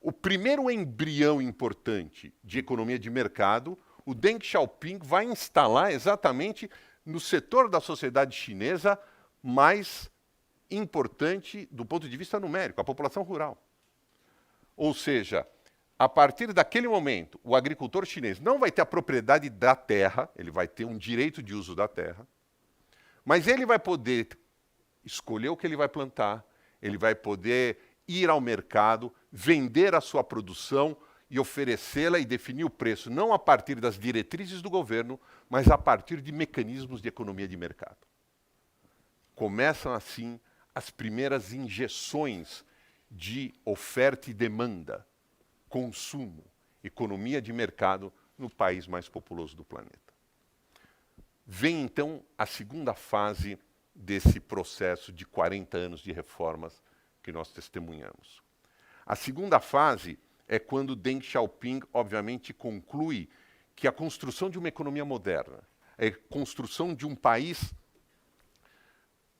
o primeiro embrião importante de economia de mercado, o Deng Xiaoping vai instalar exatamente no setor da sociedade chinesa mais importante do ponto de vista numérico, a população rural. Ou seja, a partir daquele momento, o agricultor chinês não vai ter a propriedade da terra, ele vai ter um direito de uso da terra, mas ele vai poder escolher o que ele vai plantar, ele vai poder ir ao mercado, vender a sua produção e oferecê-la e definir o preço, não a partir das diretrizes do governo, mas a partir de mecanismos de economia de mercado. Começam, assim, as primeiras injeções de oferta e demanda, consumo, economia de mercado no país mais populoso do planeta. Vem, então, a segunda fase desse processo de 40 anos de reformas que nós testemunhamos. A segunda fase é quando Deng Xiaoping, obviamente, conclui que a construção de uma economia moderna, a construção de um país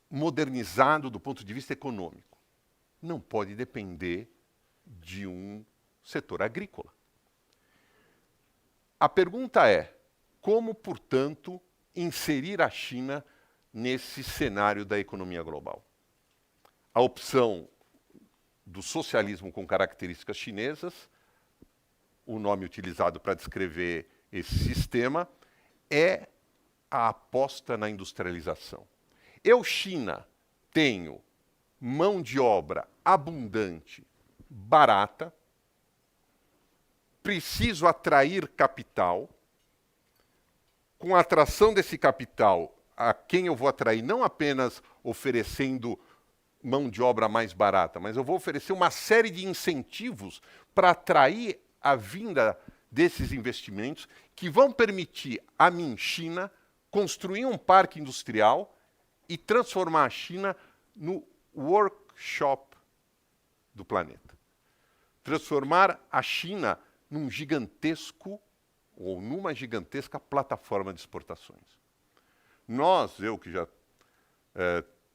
modernizado do ponto de vista econômico, não pode depender de um setor agrícola. A pergunta é, como, portanto, inserir a China nesse cenário da economia global? A opção do socialismo com características chinesas, o nome utilizado para descrever esse sistema, é a aposta na industrialização. Eu, China, tenho mão de obra abundante, barata, preciso atrair capital. Com a atração desse capital, a quem eu vou atrair não apenas oferecendo mão de obra mais barata, mas eu vou oferecer uma série de incentivos para atrair a vinda desses investimentos que vão permitir a mim, China, construir um parque industrial e transformar a China no workshop do planeta. Transformar a China num gigantesco ou numa gigantesca plataforma de exportações. Eu que já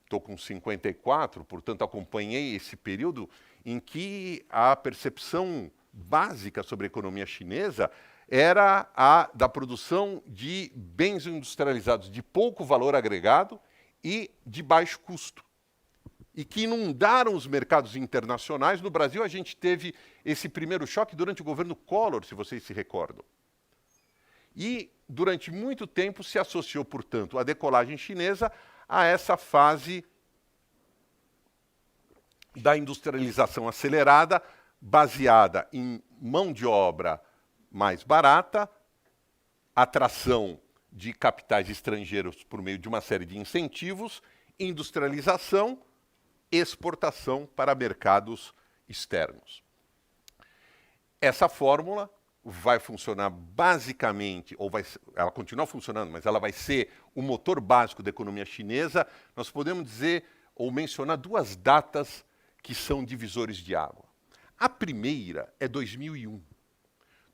estou com 54, portanto acompanhei esse período em que a percepção básica sobre a economia chinesa era a da produção de bens industrializados de pouco valor agregado e de baixo custo, e que inundaram os mercados internacionais. No Brasil, a gente teve esse primeiro choque durante o governo Collor, se vocês se recordam. E, durante muito tempo, se associou, portanto, a decolagem chinesa a essa fase da industrialização acelerada, baseada em mão de obra mais barata, atração de capitais estrangeiros por meio de uma série de incentivos, industrialização, exportação para mercados externos. Essa fórmula vai funcionar basicamente, ela continua funcionando, mas ela vai ser o motor básico da economia chinesa. Nós podemos dizer ou mencionar duas datas que são divisores de água. A primeira é 2001.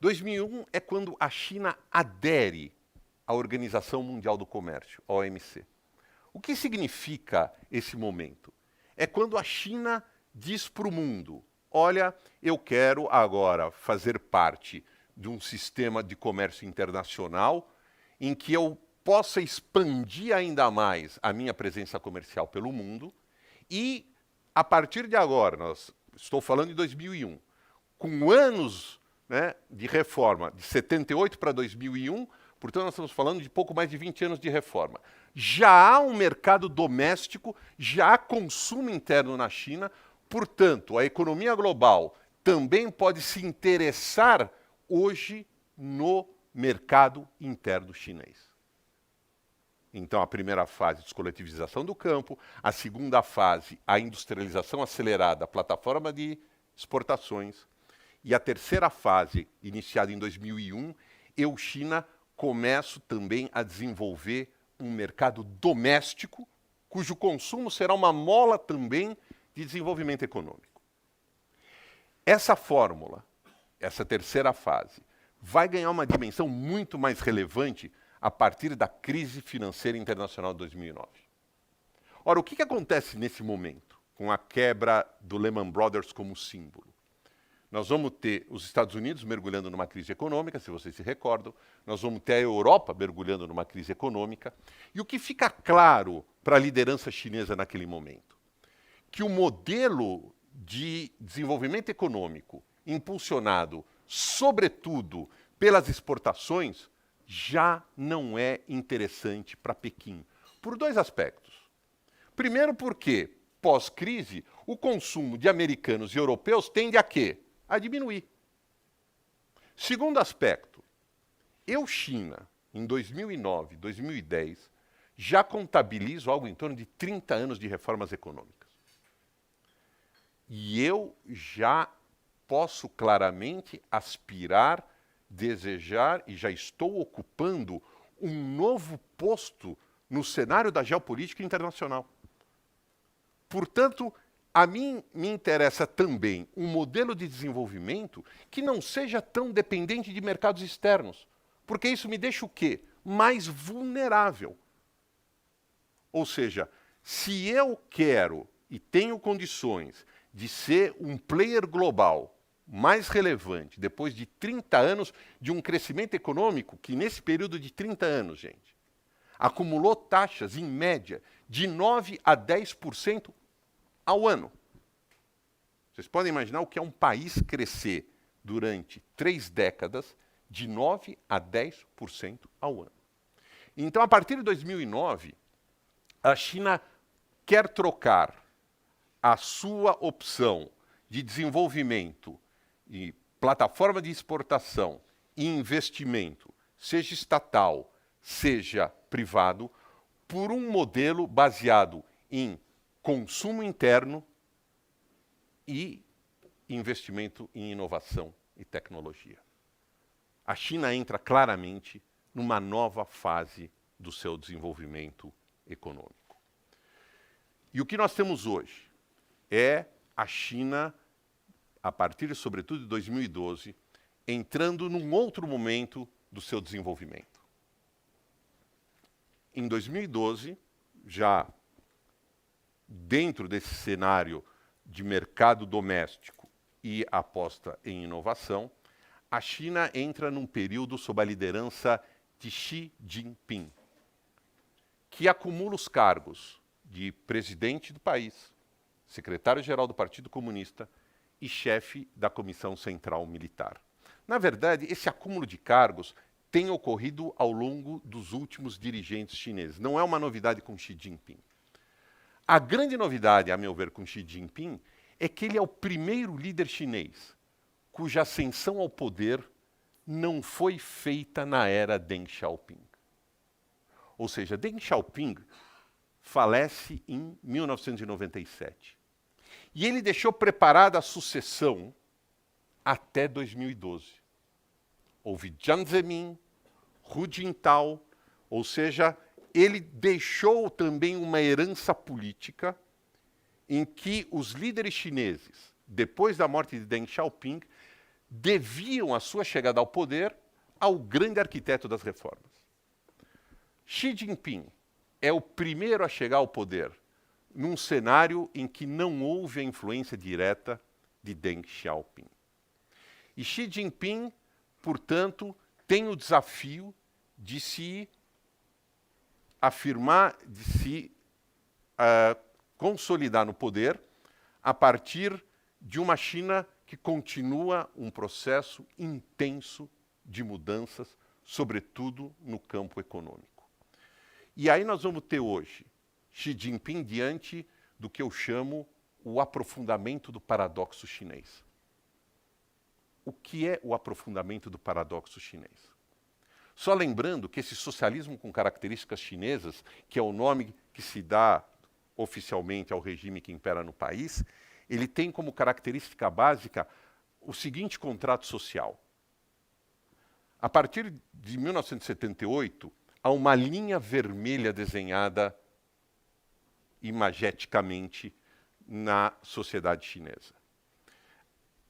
2001 é quando a China adere à Organização Mundial do Comércio, a OMC. O que significa esse momento? É quando a China diz para o mundo, olha, eu quero agora fazer parte de um sistema de comércio internacional em que eu possa expandir ainda mais a minha presença comercial pelo mundo e, a partir de agora, estou falando de 2001, com anos, né, de reforma, de 78 para 2001, portanto nós estamos falando de pouco mais de 20 anos de reforma. Já há um mercado doméstico, já há consumo interno na China, portanto, a economia global também pode se interessar hoje no mercado interno chinês. Então, a primeira fase, descoletivização do campo, a segunda fase, a industrialização acelerada, a plataforma de exportações, e a terceira fase, iniciada em 2001, eu, China, começo também a desenvolver um mercado doméstico, cujo consumo será uma mola também de desenvolvimento econômico. Essa fórmula, essa terceira fase, vai ganhar uma dimensão muito mais relevante a partir da crise financeira internacional de 2009. Ora, o que acontece nesse momento, com a quebra do Lehman Brothers como símbolo? Nós vamos ter os Estados Unidos mergulhando numa crise econômica, se vocês se recordam, nós vamos ter a Europa mergulhando numa crise econômica. E o que fica claro para a liderança chinesa naquele momento? Que o modelo de desenvolvimento econômico, impulsionado, sobretudo, pelas exportações, já não é interessante para Pequim, por dois aspectos. Primeiro porque, pós-crise, o consumo de americanos e europeus tende a quê? A diminuir. Segundo aspecto, China, em 2009, 2010, já contabilizo algo em torno de 30 anos de reformas econômicas. E eu já posso claramente aspirar, desejar e já estou ocupando um novo posto no cenário da geopolítica internacional. Portanto, a mim me interessa também um modelo de desenvolvimento que não seja tão dependente de mercados externos, porque isso me deixa o quê? Mais vulnerável. Ou seja, se eu quero e tenho condições de ser um player global mais relevante depois de 30 anos de um crescimento econômico que nesse período de 30 anos, gente, acumulou taxas, em média, de 9% a 10% ao ano. Vocês podem imaginar o que é um país crescer durante 3 décadas de 9% a 10% ao ano. Então, a partir de 2009, a China quer trocar a sua opção de desenvolvimento e plataforma de exportação e investimento, seja estatal, seja privado, por um modelo baseado em consumo interno e investimento em inovação e tecnologia. A China entra claramente numa nova fase do seu desenvolvimento econômico. E o que nós temos hoje é a China, a partir, sobretudo, de 2012, entrando num outro momento do seu desenvolvimento. Em 2012, já dentro desse cenário de mercado doméstico e aposta em inovação, a China entra num período sob a liderança de Xi Jinping, que acumula os cargos de presidente do país, secretário-geral do Partido Comunista e chefe da Comissão Central Militar. Na verdade, esse acúmulo de cargos tem ocorrido ao longo dos últimos dirigentes chineses. Não é uma novidade com Xi Jinping. A grande novidade, a meu ver, com Xi Jinping é que ele é o primeiro líder chinês cuja ascensão ao poder não foi feita na era Deng Xiaoping. Ou seja, Deng Xiaoping falece em 1997. E ele deixou preparada a sucessão até 2012. Houve Jiang Zemin, Hu Jintao, ou seja, ele deixou também uma herança política em que os líderes chineses, depois da morte de Deng Xiaoping, deviam a sua chegada ao poder ao grande arquiteto das reformas. Xi Jinping é o primeiro a chegar ao poder num cenário em que não houve a influência direta de Deng Xiaoping. E Xi Jinping, portanto, tem o desafio de se afirmar, de se consolidar no poder a partir de uma China que continua um processo intenso de mudanças, sobretudo no campo econômico. E aí nós vamos ter hoje Xi Jinping diante do que eu chamo o aprofundamento do paradoxo chinês. O que é o aprofundamento do paradoxo chinês? Só lembrando que esse socialismo com características chinesas, que é o nome que se dá oficialmente ao regime que impera no país, ele tem como característica básica o seguinte contrato social. A partir de 1978, há uma linha vermelha desenhada imageticamente na sociedade chinesa.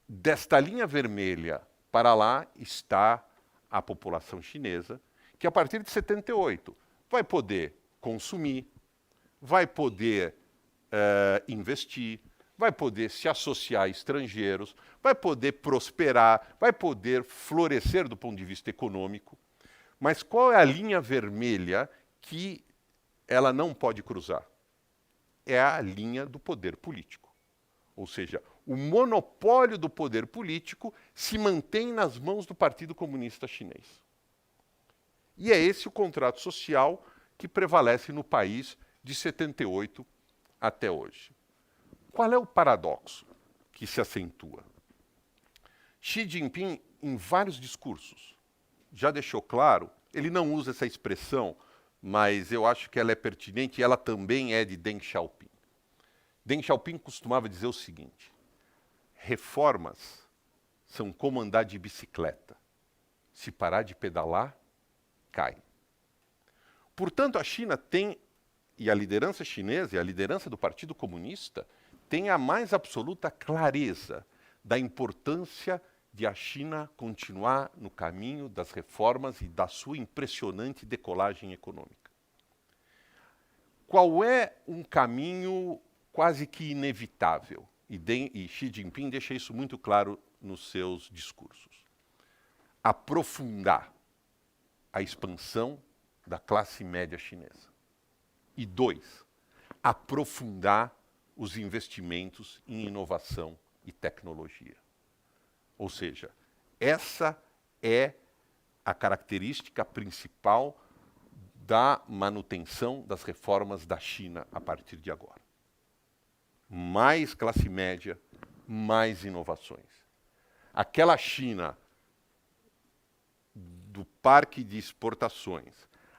Desta linha vermelha para lá está a população chinesa, que a partir de 78 vai poder consumir, vai poder investir, vai poder se associar a estrangeiros, vai poder prosperar, vai poder florescer do ponto de vista econômico. Mas qual é a linha vermelha que ela não pode cruzar? É a linha do poder político. Ou seja, o monopólio do poder político se mantém nas mãos do Partido Comunista Chinês. E é esse o contrato social que prevalece no país de 78 até hoje. Qual é o paradoxo que se acentua? Xi Jinping, em vários discursos, já deixou claro, ele não usa essa expressão, mas eu acho que ela é pertinente e ela também é de Deng Xiaoping. Deng Xiaoping costumava dizer o seguinte: reformas são como andar de bicicleta. Se parar de pedalar, cai. Portanto, a China tem, e a liderança chinesa e a liderança do Partido Comunista tem a mais absoluta clareza da importância de a China continuar no caminho das reformas e da sua impressionante decolagem econômica. Qual é um caminho quase que inevitável? E Xi Jinping deixa isso muito claro nos seus discursos. Aprofundar a expansão da classe média chinesa. E 2, aprofundar os investimentos em inovação e tecnologia. Ou seja, essa é a característica principal da manutenção das reformas da China a partir de agora. Mais classe média, mais inovações. Aquela China do parque de exportações,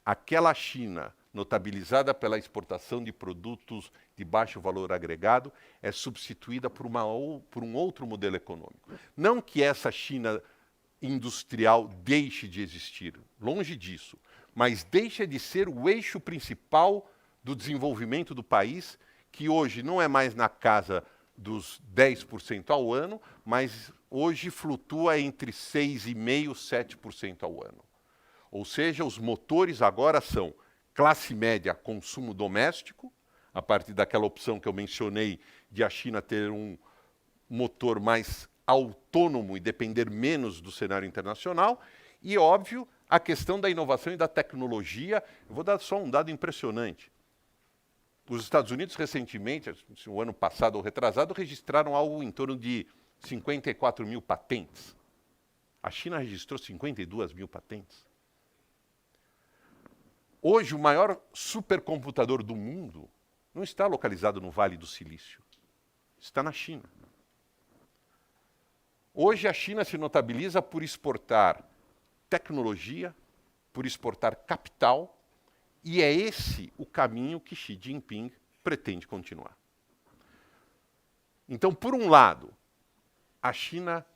aquela China notabilizada pela exportação de produtos de baixo valor agregado, é substituída por um outro modelo econômico. Não que essa China industrial deixe de existir, longe disso, mas deixa de ser o eixo principal do desenvolvimento do país, que hoje não é mais na casa dos 10% ao ano, mas hoje flutua entre 6,5% e 7% ao ano. Ou seja, os motores agora são classe média, consumo doméstico, a partir daquela opção que eu mencionei de a China ter um motor mais autônomo e depender menos do cenário internacional, e, óbvio, a questão da inovação e da tecnologia. Eu vou dar só um dado impressionante. Os Estados Unidos, recentemente, o ano passado ou retrasado, registraram algo em torno de 54 mil patentes. A China registrou 52 mil patentes. Hoje, o maior supercomputador do mundo não está localizado no Vale do Silício, está na China. Hoje, a China se notabiliza por exportar tecnologia, por exportar capital, e é esse o caminho que Xi Jinping pretende continuar. Então, por um lado, a China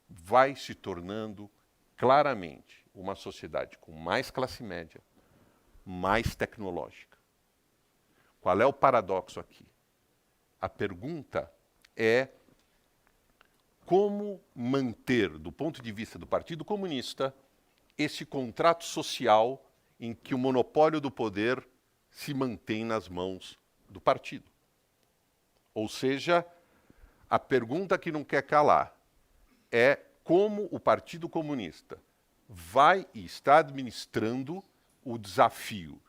vai se tornando claramente uma sociedade com mais classe média, mais tecnológica. Qual é o paradoxo aqui? A pergunta é como manter, do ponto de vista do Partido Comunista, esse contrato social em que o monopólio do poder se mantém nas mãos do partido. Ou seja, a pergunta que não quer calar é como o Partido Comunista vai e está administrando o desafio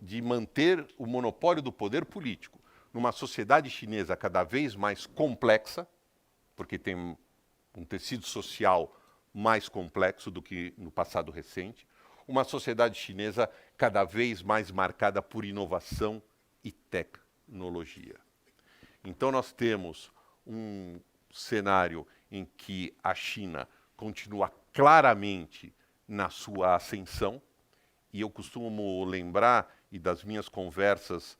de manter o monopólio do poder político numa sociedade chinesa cada vez mais complexa, porque tem um tecido social mais complexo do que no passado recente, uma sociedade chinesa cada vez mais marcada por inovação e tecnologia. Então nós temos um cenário em que a China continua claramente na sua ascensão, e eu costumo lembrar, e das minhas conversas,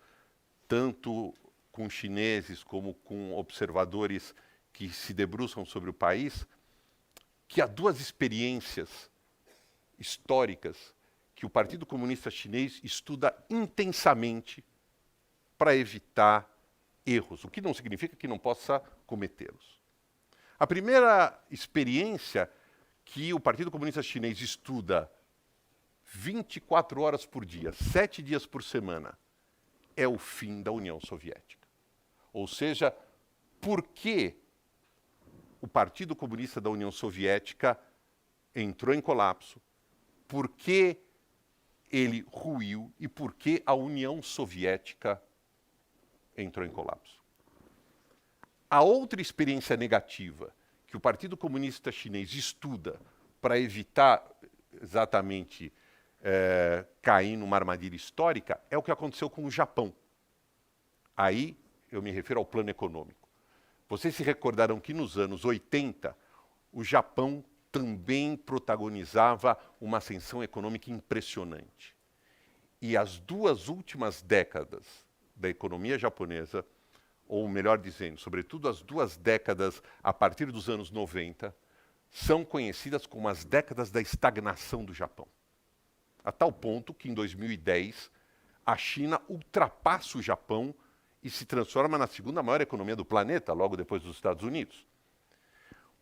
tanto com chineses como com observadores que se debruçam sobre o país, que há duas experiências históricas que o Partido Comunista Chinês estuda intensamente para evitar erros, o que não significa que não possa cometê-los. A primeira experiência que o Partido Comunista Chinês estuda 24 horas por dia, 7 dias por semana, é o fim da União Soviética. Ou seja, por que o Partido Comunista da União Soviética entrou em colapso, por que ele ruiu e por que a União Soviética entrou em colapso. A outra experiência negativa que o Partido Comunista Chinês estuda para evitar exatamente cair numa armadilha histórica é o que aconteceu com o Japão. Aí eu me refiro ao plano econômico. Vocês se recordarão que nos anos 80, o Japão também protagonizava uma ascensão econômica impressionante. E as 2 últimas décadas da economia japonesa, ou melhor dizendo, sobretudo as 2 décadas a partir dos anos 90, são conhecidas como as décadas da estagnação do Japão. A tal ponto que em 2010 a China ultrapassa o Japão e se transforma na 2ª maior economia do planeta, logo depois dos Estados Unidos.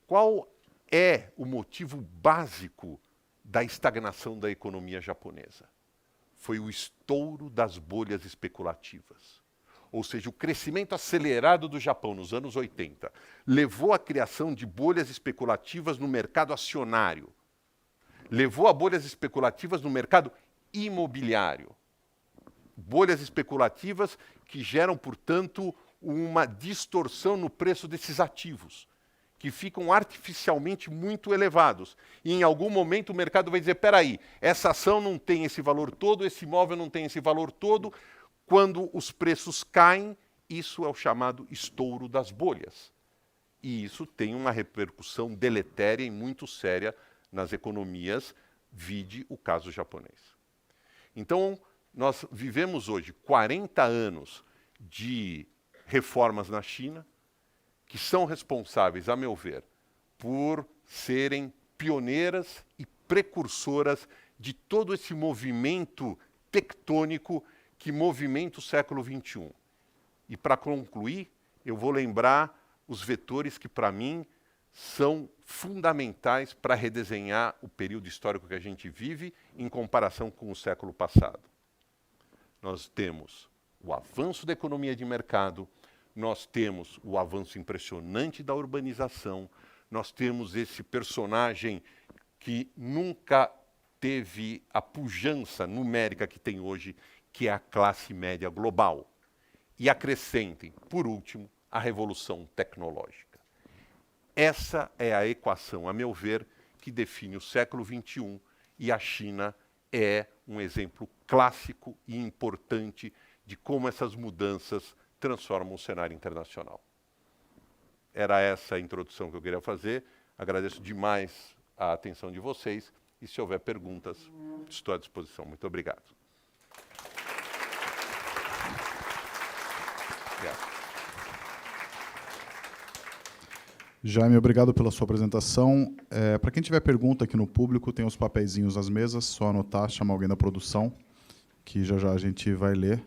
Qual é o motivo básico da estagnação da economia japonesa? Foi o estouro das bolhas especulativas. Ou seja, o crescimento acelerado do Japão nos anos 80 levou à criação de bolhas especulativas no mercado acionário, levou a bolhas especulativas no mercado imobiliário. Bolhas especulativas que geram, portanto, uma distorção no preço desses ativos, que ficam artificialmente muito elevados. E em algum momento o mercado vai dizer, espera aí, essa ação não tem esse valor todo, esse imóvel não tem esse valor todo. Quando os preços caem, isso é o chamado estouro das bolhas. E isso tem uma repercussão deletéria e muito séria nas economias, vide o caso japonês. Então, nós vivemos hoje 40 anos de reformas na China, que são responsáveis, a meu ver, por serem pioneiras e precursoras de todo esse movimento tectônico que movimenta o século XXI. E para concluir, eu vou lembrar os vetores que, para mim, são fundamentais para redesenhar o período histórico que a gente vive em comparação com o século passado. Nós temos o avanço da economia de mercado, nós temos o avanço impressionante da urbanização, nós temos esse personagem que nunca teve a pujança numérica que tem hoje, que é a classe média global. E acrescentem, por último, a revolução tecnológica. Essa é a equação, a meu ver, que define o século XXI, e a China é um exemplo clássico e importante de como essas mudanças transformam o cenário internacional. Era essa a introdução que eu queria fazer. Agradeço demais a atenção de vocês e, se houver perguntas, estou à disposição. Muito obrigado. Jaime, obrigado pela sua apresentação. Para quem tiver pergunta aqui no público, tem os papeizinhos nas mesas, só anotar, chamar alguém da produção, que já já a gente vai ler.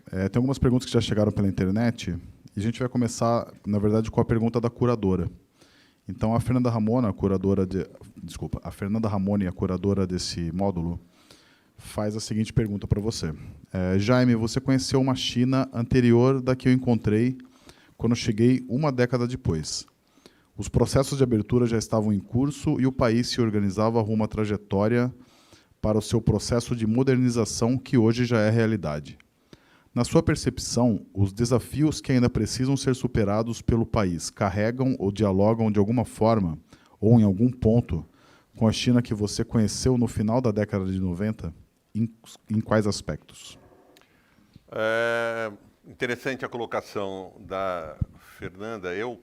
Tem algumas perguntas que já chegaram pela internet, e a gente vai começar, na verdade, com a pergunta da curadora. Então, a Fernanda Ramona, a Fernanda Ramone, a curadora desse módulo, faz a seguinte pergunta para você. Jaime, você conheceu uma China anterior da que eu encontrei quando cheguei uma década depois. Os processos de abertura já estavam em curso e o país se organizava rumo à trajetória para o seu processo de modernização, que hoje já é realidade. Na sua percepção, os desafios que ainda precisam ser superados pelo país carregam ou dialogam de alguma forma, ou em algum ponto, com a China que você conheceu no final da década de 90? Em quais aspectos? Interessante a colocação da Fernanda. Eu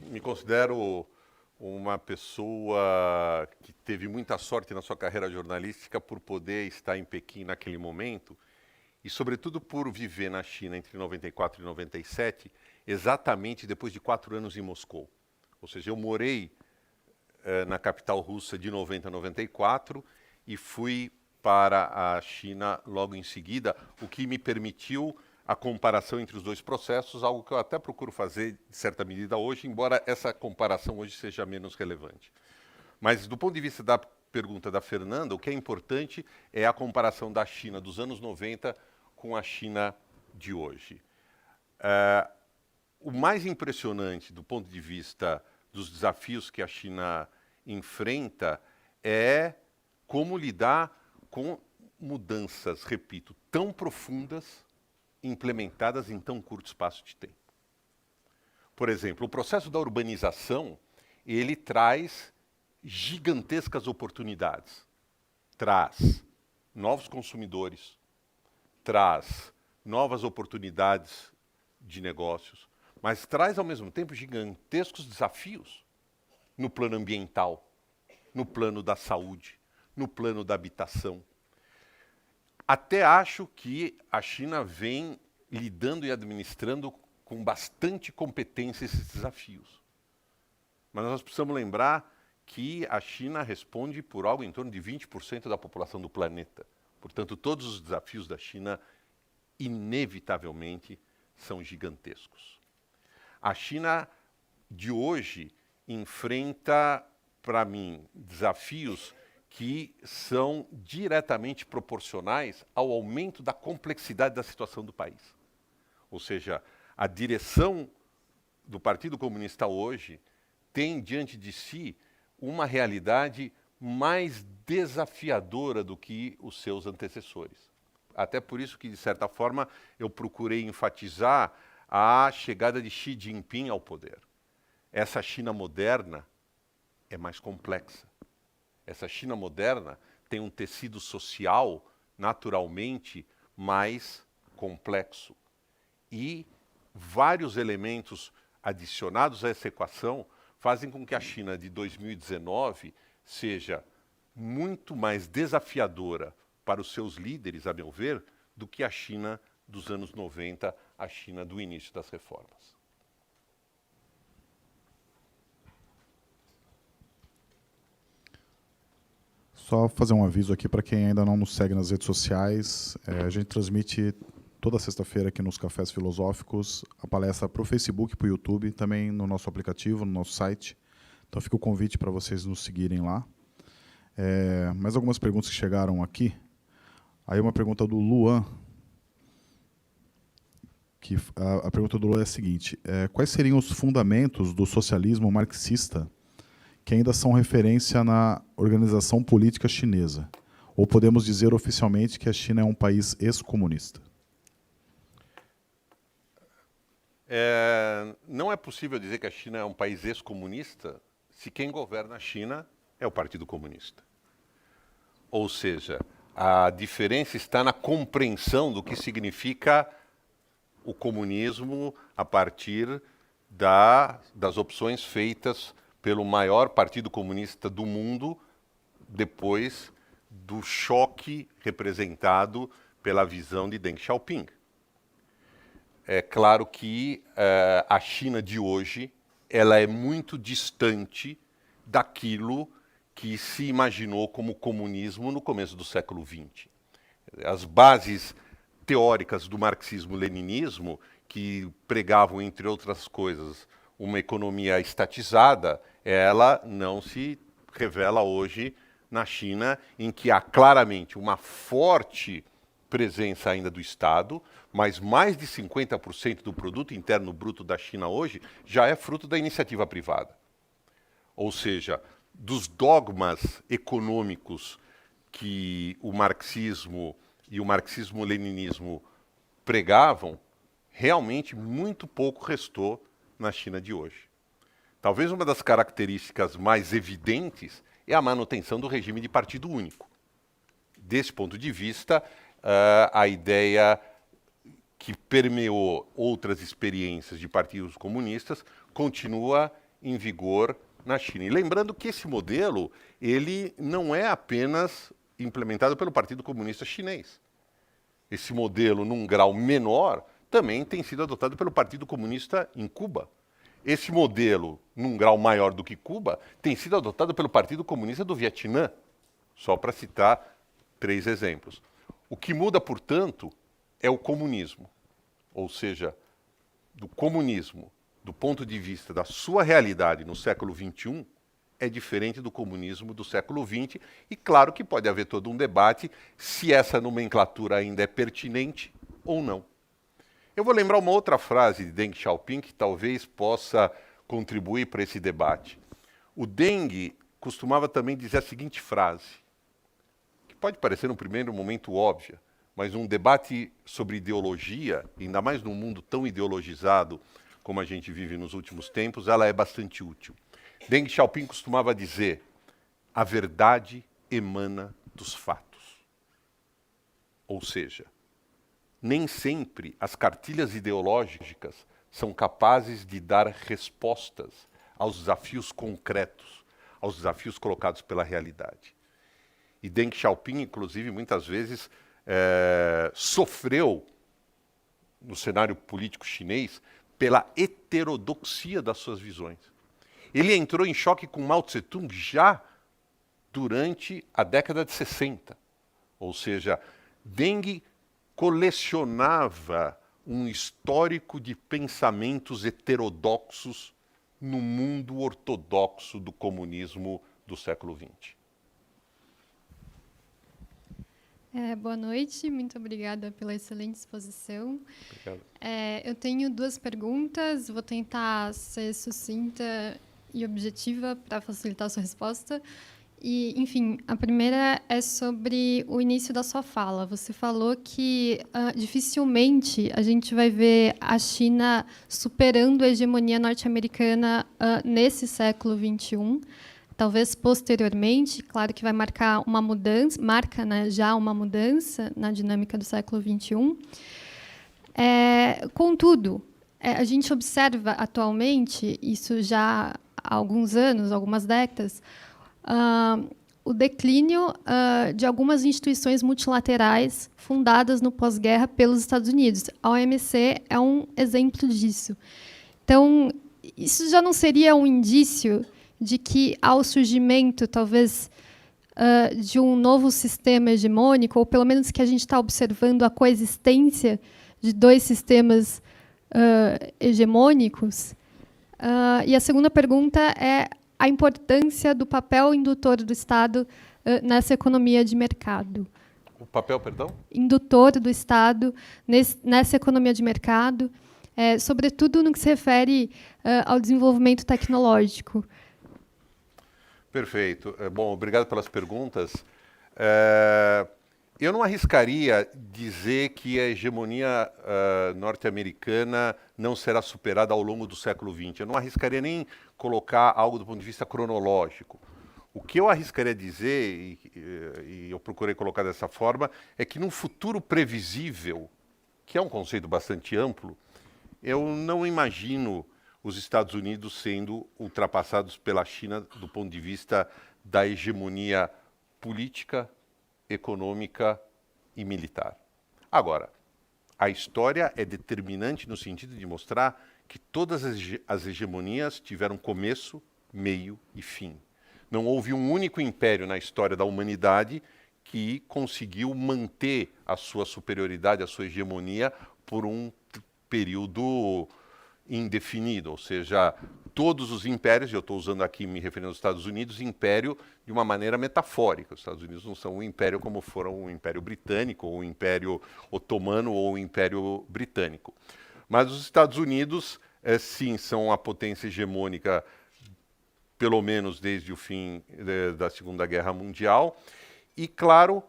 me considero uma pessoa que teve muita sorte na sua carreira jornalística por poder estar em Pequim naquele momento e, sobretudo, por viver na China entre 94 e 97, exatamente depois de 4 anos em Moscou. Ou seja, eu morei na capital russa de 90 a 94 e fui para a China logo em seguida, o que me permitiu a comparação entre os dois processos, algo que eu até procuro fazer, de certa medida, hoje, embora essa comparação hoje seja menos relevante. Mas, do ponto de vista da pergunta da Fernanda, o que é importante é a comparação da China dos anos 90 com a China de hoje. O mais impressionante do ponto de vista dos desafios que a China enfrenta é como lidar com mudanças, repito, tão profundas, implementadas em tão curto espaço de tempo. Por exemplo, o processo da urbanização, ele traz gigantescas oportunidades. Traz novos consumidores, traz novas oportunidades de negócios, mas traz ao mesmo tempo gigantescos desafios no plano ambiental, no plano da saúde, no plano da habitação. Até acho que a China vem lidando e administrando com bastante competência esses desafios. Mas nós precisamos lembrar que a China responde por algo em torno de 20% da população do planeta. Portanto, todos os desafios da China, inevitavelmente, são gigantescos. A China de hoje enfrenta, para mim, desafios que são diretamente proporcionais ao aumento da complexidade da situação do país. Ou seja, a direção do Partido Comunista hoje tem diante de si uma realidade mais desafiadora do que os seus antecessores. Até por isso que, de certa forma, eu procurei enfatizar a chegada de Xi Jinping ao poder. Essa China moderna é mais complexa. Essa China moderna tem um tecido social, naturalmente, mais complexo. E vários elementos adicionados a essa equação fazem com que a China de 2019 seja muito mais desafiadora para os seus líderes, a meu ver, do que a China dos anos 90, a China do início das reformas. Só fazer um aviso aqui para quem ainda não nos segue nas redes sociais. A gente transmite toda sexta-feira aqui nos Cafés Filosóficos a palestra para o Facebook, para o YouTube, também no nosso aplicativo, no nosso site. Então fica o convite para vocês nos seguirem lá. Mais algumas perguntas que chegaram aqui. Aí uma pergunta do Luan. A pergunta do Luan é a seguinte: quais seriam os fundamentos do socialismo marxista que ainda são referência na organização política chinesa? Ou podemos dizer oficialmente que a China é um país ex-comunista? Não é possível dizer que a China é um país ex-comunista se quem governa a China é o Partido Comunista. Ou seja, a diferença está na compreensão do que significa o comunismo a partir das opções feitas pelo maior partido comunista do mundo depois do choque representado pela visão de Deng Xiaoping. É claro que a China de hoje ela é muito distante daquilo que se imaginou como comunismo no começo do século XX. As bases teóricas do marxismo-leninismo, que pregavam, entre outras coisas, uma economia estatizada, ela não se revela hoje na China, em que há claramente uma forte presença ainda do Estado, mas mais de 50% do produto interno bruto da China hoje já é fruto da iniciativa privada. Ou seja, dos dogmas econômicos que o marxismo e o marxismo-leninismo pregavam, realmente muito pouco restou na China de hoje. Talvez uma das características mais evidentes é a manutenção do regime de partido único. Desse ponto de vista, a ideia que permeou outras experiências de partidos comunistas continua em vigor na China. E lembrando que esse modelo ele não é apenas implementado pelo Partido Comunista Chinês. Esse modelo, num grau menor, também tem sido adotado pelo Partido Comunista em Cuba. Esse modelo, num grau maior do que Cuba, tem sido adotado pelo Partido Comunista do Vietnã, só para citar 3 exemplos. O que muda, portanto, é o comunismo. Ou seja, do comunismo, do ponto de vista da sua realidade no século XXI, é diferente do comunismo do século XX, e claro que pode haver todo um debate se essa nomenclatura ainda é pertinente ou não. Eu vou lembrar uma outra frase de Deng Xiaoping que talvez possa contribuir para esse debate. O Deng costumava também dizer a seguinte frase, que pode parecer num primeiro momento óbvia, mas um debate sobre ideologia, ainda mais num mundo tão ideologizado como a gente vive nos últimos tempos, ela é bastante útil. Deng Xiaoping costumava dizer: a verdade emana dos fatos. Ou seja, nem sempre as cartilhas ideológicas são capazes de dar respostas aos desafios concretos, aos desafios colocados pela realidade. E Deng Xiaoping, inclusive, muitas vezes sofreu, no cenário político chinês, pela heterodoxia das suas visões. Ele entrou em choque com Mao Tse-tung já durante a década de 60. Ou seja, Deng colecionava um histórico de pensamentos heterodoxos no mundo ortodoxo do comunismo do século XX. Boa noite, muito obrigada pela excelente exposição. Obrigado. Eu tenho duas perguntas, vou tentar ser sucinta e objetiva para facilitar a sua resposta. E, enfim, a primeira é sobre o início da sua fala. Você falou que dificilmente a gente vai ver a China superando a hegemonia norte-americana nesse século XXI. Talvez posteriormente, claro que vai marcar uma mudança, marca, né, já uma mudança na dinâmica do século XXI. Contudo, a gente observa atualmente, isso já há alguns anos, algumas décadas, o declínio de algumas instituições multilaterais fundadas no pós-guerra pelos Estados Unidos. A OMC é um exemplo disso. Então, isso já não seria um indício de que há o surgimento, talvez, de um novo sistema hegemônico, ou pelo menos que a gente está observando a coexistência de dois sistemas hegemônicos? E a segunda pergunta é a importância do papel indutor do Estado nessa economia de mercado. O papel, perdão? Indutor do Estado nessa economia de mercado, sobretudo no que se refere ao desenvolvimento tecnológico. Perfeito. Bom, obrigado pelas perguntas. Eu não arriscaria dizer que a hegemonia norte-americana não será superada ao longo do século XX. Eu não arriscaria nem colocar algo do ponto de vista cronológico. O que eu arriscaria dizer, e eu procurei colocar dessa forma, é que num futuro previsível, que é um conceito bastante amplo, eu não imagino os Estados Unidos sendo ultrapassados pela China do ponto de vista da hegemonia política, econômica e militar. Agora, a história é determinante no sentido de mostrar que todas as hegemonias tiveram começo, meio e fim. Não houve um único império na história da humanidade que conseguiu manter a sua superioridade, a sua hegemonia por um período indefinido, ou seja, todos os impérios, e eu estou usando aqui, me referindo aos Estados Unidos, império de uma maneira metafórica. Os Estados Unidos não são um império como foram o Império Britânico, ou o Império Otomano, ou o Império Britânico. Mas os Estados Unidos, sim, são a potência hegemônica, pelo menos desde o fim da Segunda Guerra Mundial, e, claro,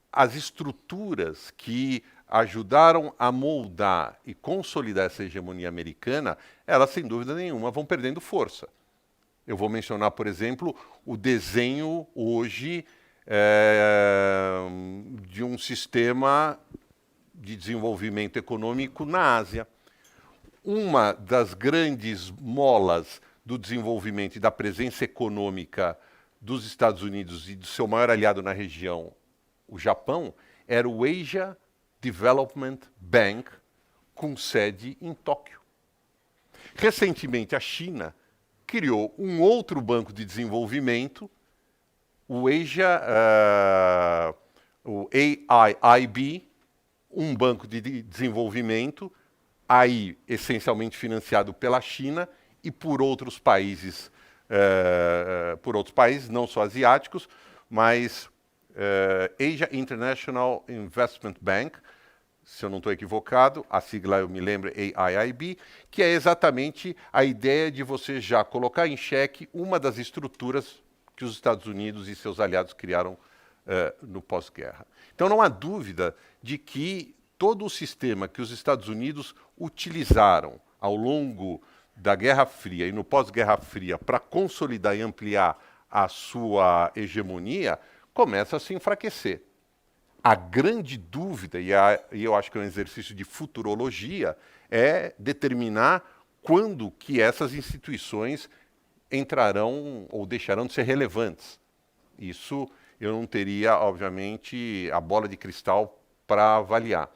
as estruturas que ajudaram a moldar e consolidar essa hegemonia americana, elas, sem dúvida nenhuma, vão perdendo força. Eu vou mencionar, por exemplo, o desenho hoje de um sistema de desenvolvimento econômico na Ásia. Uma das grandes molas do desenvolvimento e da presença econômica dos Estados Unidos e do seu maior aliado na região, o Japão, era o Asia Development Bank, com sede em Tóquio. Recentemente, a China criou um outro banco de desenvolvimento, o AIIB, um banco de desenvolvimento, aí essencialmente financiado pela China e por outros países, não só asiáticos, mas Asia International Investment Bank, se eu não estou equivocado, a sigla eu me lembro AIIB, que é exatamente a ideia de você já colocar em xeque uma das estruturas que os Estados Unidos e seus aliados criaram no pós-guerra. Então não há dúvida de que todo o sistema que os Estados Unidos utilizaram ao longo da Guerra Fria e no pós-Guerra Fria para consolidar e ampliar a sua hegemonia começa a se enfraquecer. A grande dúvida, e eu acho que é um exercício de futurologia, é determinar quando que essas instituições entrarão ou deixarão de ser relevantes. Isso eu não teria, obviamente, a bola de cristal para avaliar.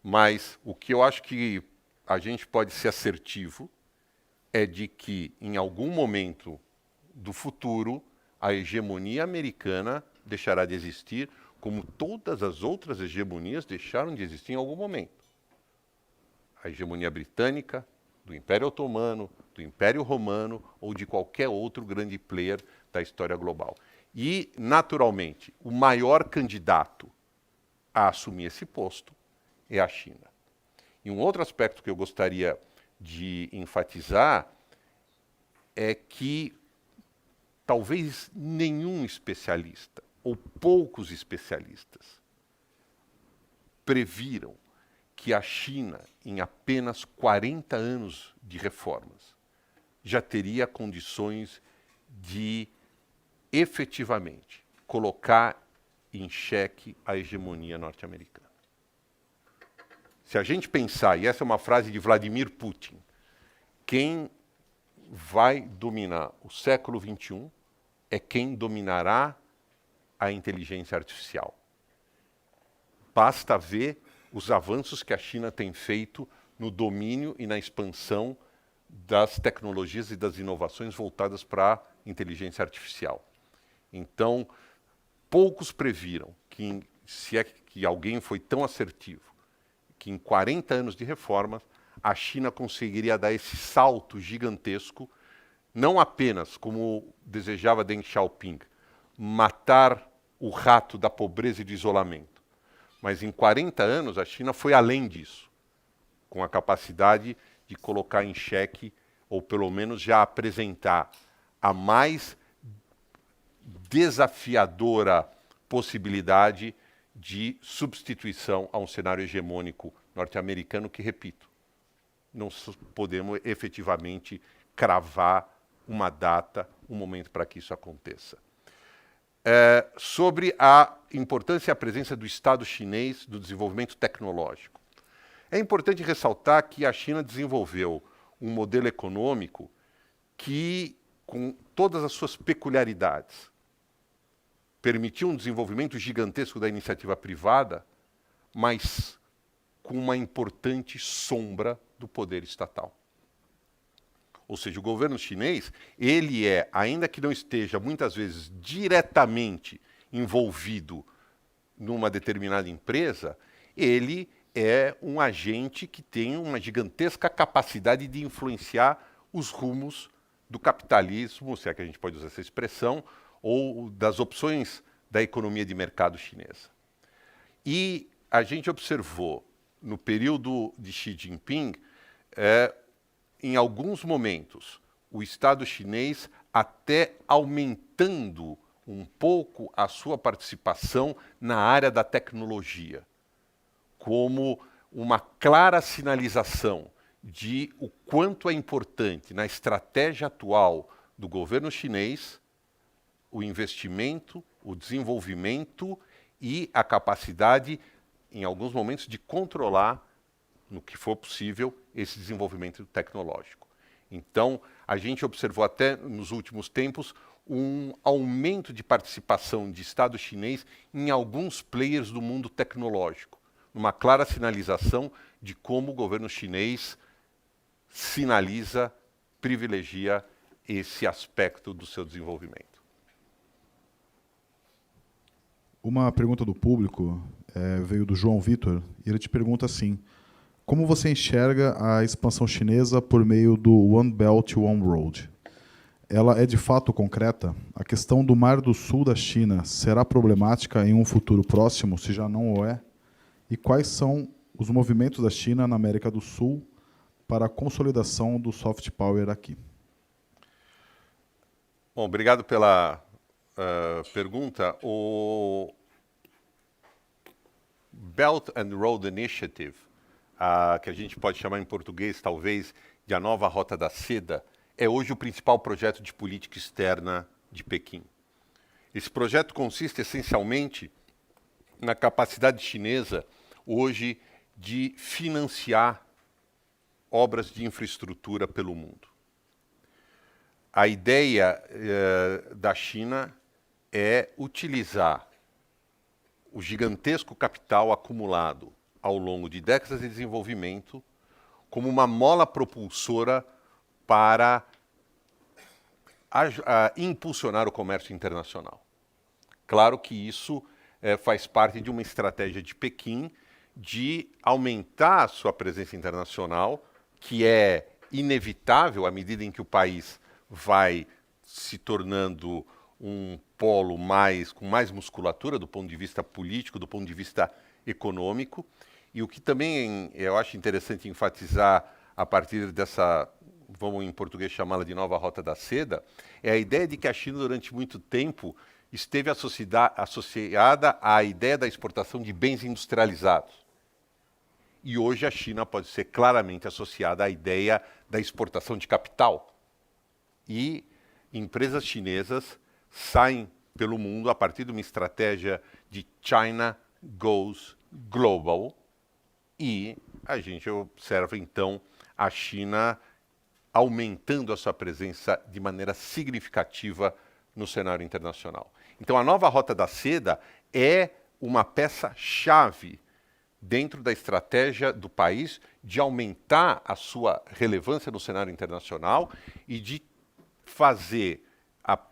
Mas o que eu acho que a gente pode ser assertivo é de que, em algum momento do futuro, a hegemonia americana deixará de existir, como todas as outras hegemonias deixaram de existir em algum momento. A hegemonia britânica, do Império Otomano, do Império Romano ou de qualquer outro grande player da história global. E, naturalmente, o maior candidato a assumir esse posto é a China. E um outro aspecto que eu gostaria de enfatizar é que talvez nenhum especialista, ou poucos especialistas, previram que a China, em apenas 40 anos de reformas, já teria condições de efetivamente colocar em xeque a hegemonia norte-americana. Se a gente pensar, e essa é uma frase de Vladimir Putin, quem vai dominar o século XXI é quem dominará a inteligência artificial. Basta ver os avanços que a China tem feito no domínio e na expansão das tecnologias e das inovações voltadas para a inteligência artificial. Então, poucos previram que, se é que alguém foi tão assertivo, que em 40 anos de reformas, a China conseguiria dar esse salto gigantesco, não apenas, como desejava Deng Xiaoping, matar o rato da pobreza e do isolamento, mas em 40 anos a China foi além disso, com a capacidade de colocar em xeque, ou pelo menos já apresentar a mais desafiadora possibilidade de substituição a um cenário hegemônico norte-americano que, repito, não podemos efetivamente cravar uma data, um momento para que isso aconteça. Sobre a importância e a presença do Estado chinês no desenvolvimento tecnológico. É importante ressaltar que a China desenvolveu um modelo econômico que, com todas as suas peculiaridades, permitiu um desenvolvimento gigantesco da iniciativa privada, mas com uma importante sombra do poder estatal. Ou seja, o governo chinês, ele é, ainda que não esteja muitas vezes diretamente envolvido numa determinada empresa, ele é um agente que tem uma gigantesca capacidade de influenciar os rumos do capitalismo, se é que a gente pode usar essa expressão, ou das opções da economia de mercado chinesa. E a gente observou, no período de Xi Jinping, em alguns momentos, o Estado chinês até aumentando um pouco a sua participação na área da tecnologia, como uma clara sinalização de o quanto é importante na estratégia atual do governo chinês o investimento, o desenvolvimento e a capacidade, em alguns momentos, de controlar, no que for possível, esse desenvolvimento tecnológico. Então, a gente observou até nos últimos tempos um aumento de participação de Estado chinês em alguns players do mundo tecnológico, uma clara sinalização de como o governo chinês sinaliza, privilegia esse aspecto do seu desenvolvimento. Uma pergunta do público veio do João Vitor, e ele te pergunta assim: como você enxerga a expansão chinesa por meio do One Belt, One Road? Ela é de fato concreta? A questão do Mar do Sul da China será problemática em um futuro próximo, se já não o é? E quais são os movimentos da China na América do Sul para a consolidação do soft power aqui. Bom, obrigado pela pergunta. O Belt and Road Initiative, que a gente pode chamar em português, talvez, de a nova Rota da Seda, é hoje o principal projeto de política externa de Pequim. Esse projeto consiste essencialmente na capacidade chinesa, hoje, de financiar obras de infraestrutura pelo mundo. A ideia da China é utilizar o gigantesco capital acumulado ao longo de décadas de desenvolvimento como uma mola propulsora para impulsionar o comércio internacional. Claro que isso faz parte de uma estratégia de Pequim de aumentar a sua presença internacional, que é inevitável à medida em que o país vai se tornando um polo com mais musculatura do ponto de vista político, do ponto de vista econômico. E o que também eu acho interessante enfatizar a partir dessa, vamos em português chamá-la de nova Rota da Seda, é a ideia de que a China durante muito tempo esteve associada à ideia da exportação de bens industrializados. E hoje a China pode ser claramente associada à ideia da exportação de capital. E empresas chinesas saem pelo mundo a partir de uma estratégia de China Goes Global. E a gente observa, então, a China aumentando a sua presença de maneira significativa no cenário internacional. Então, a nova Rota da Seda é uma peça-chave dentro da estratégia do país de aumentar a sua relevância no cenário internacional e de fazer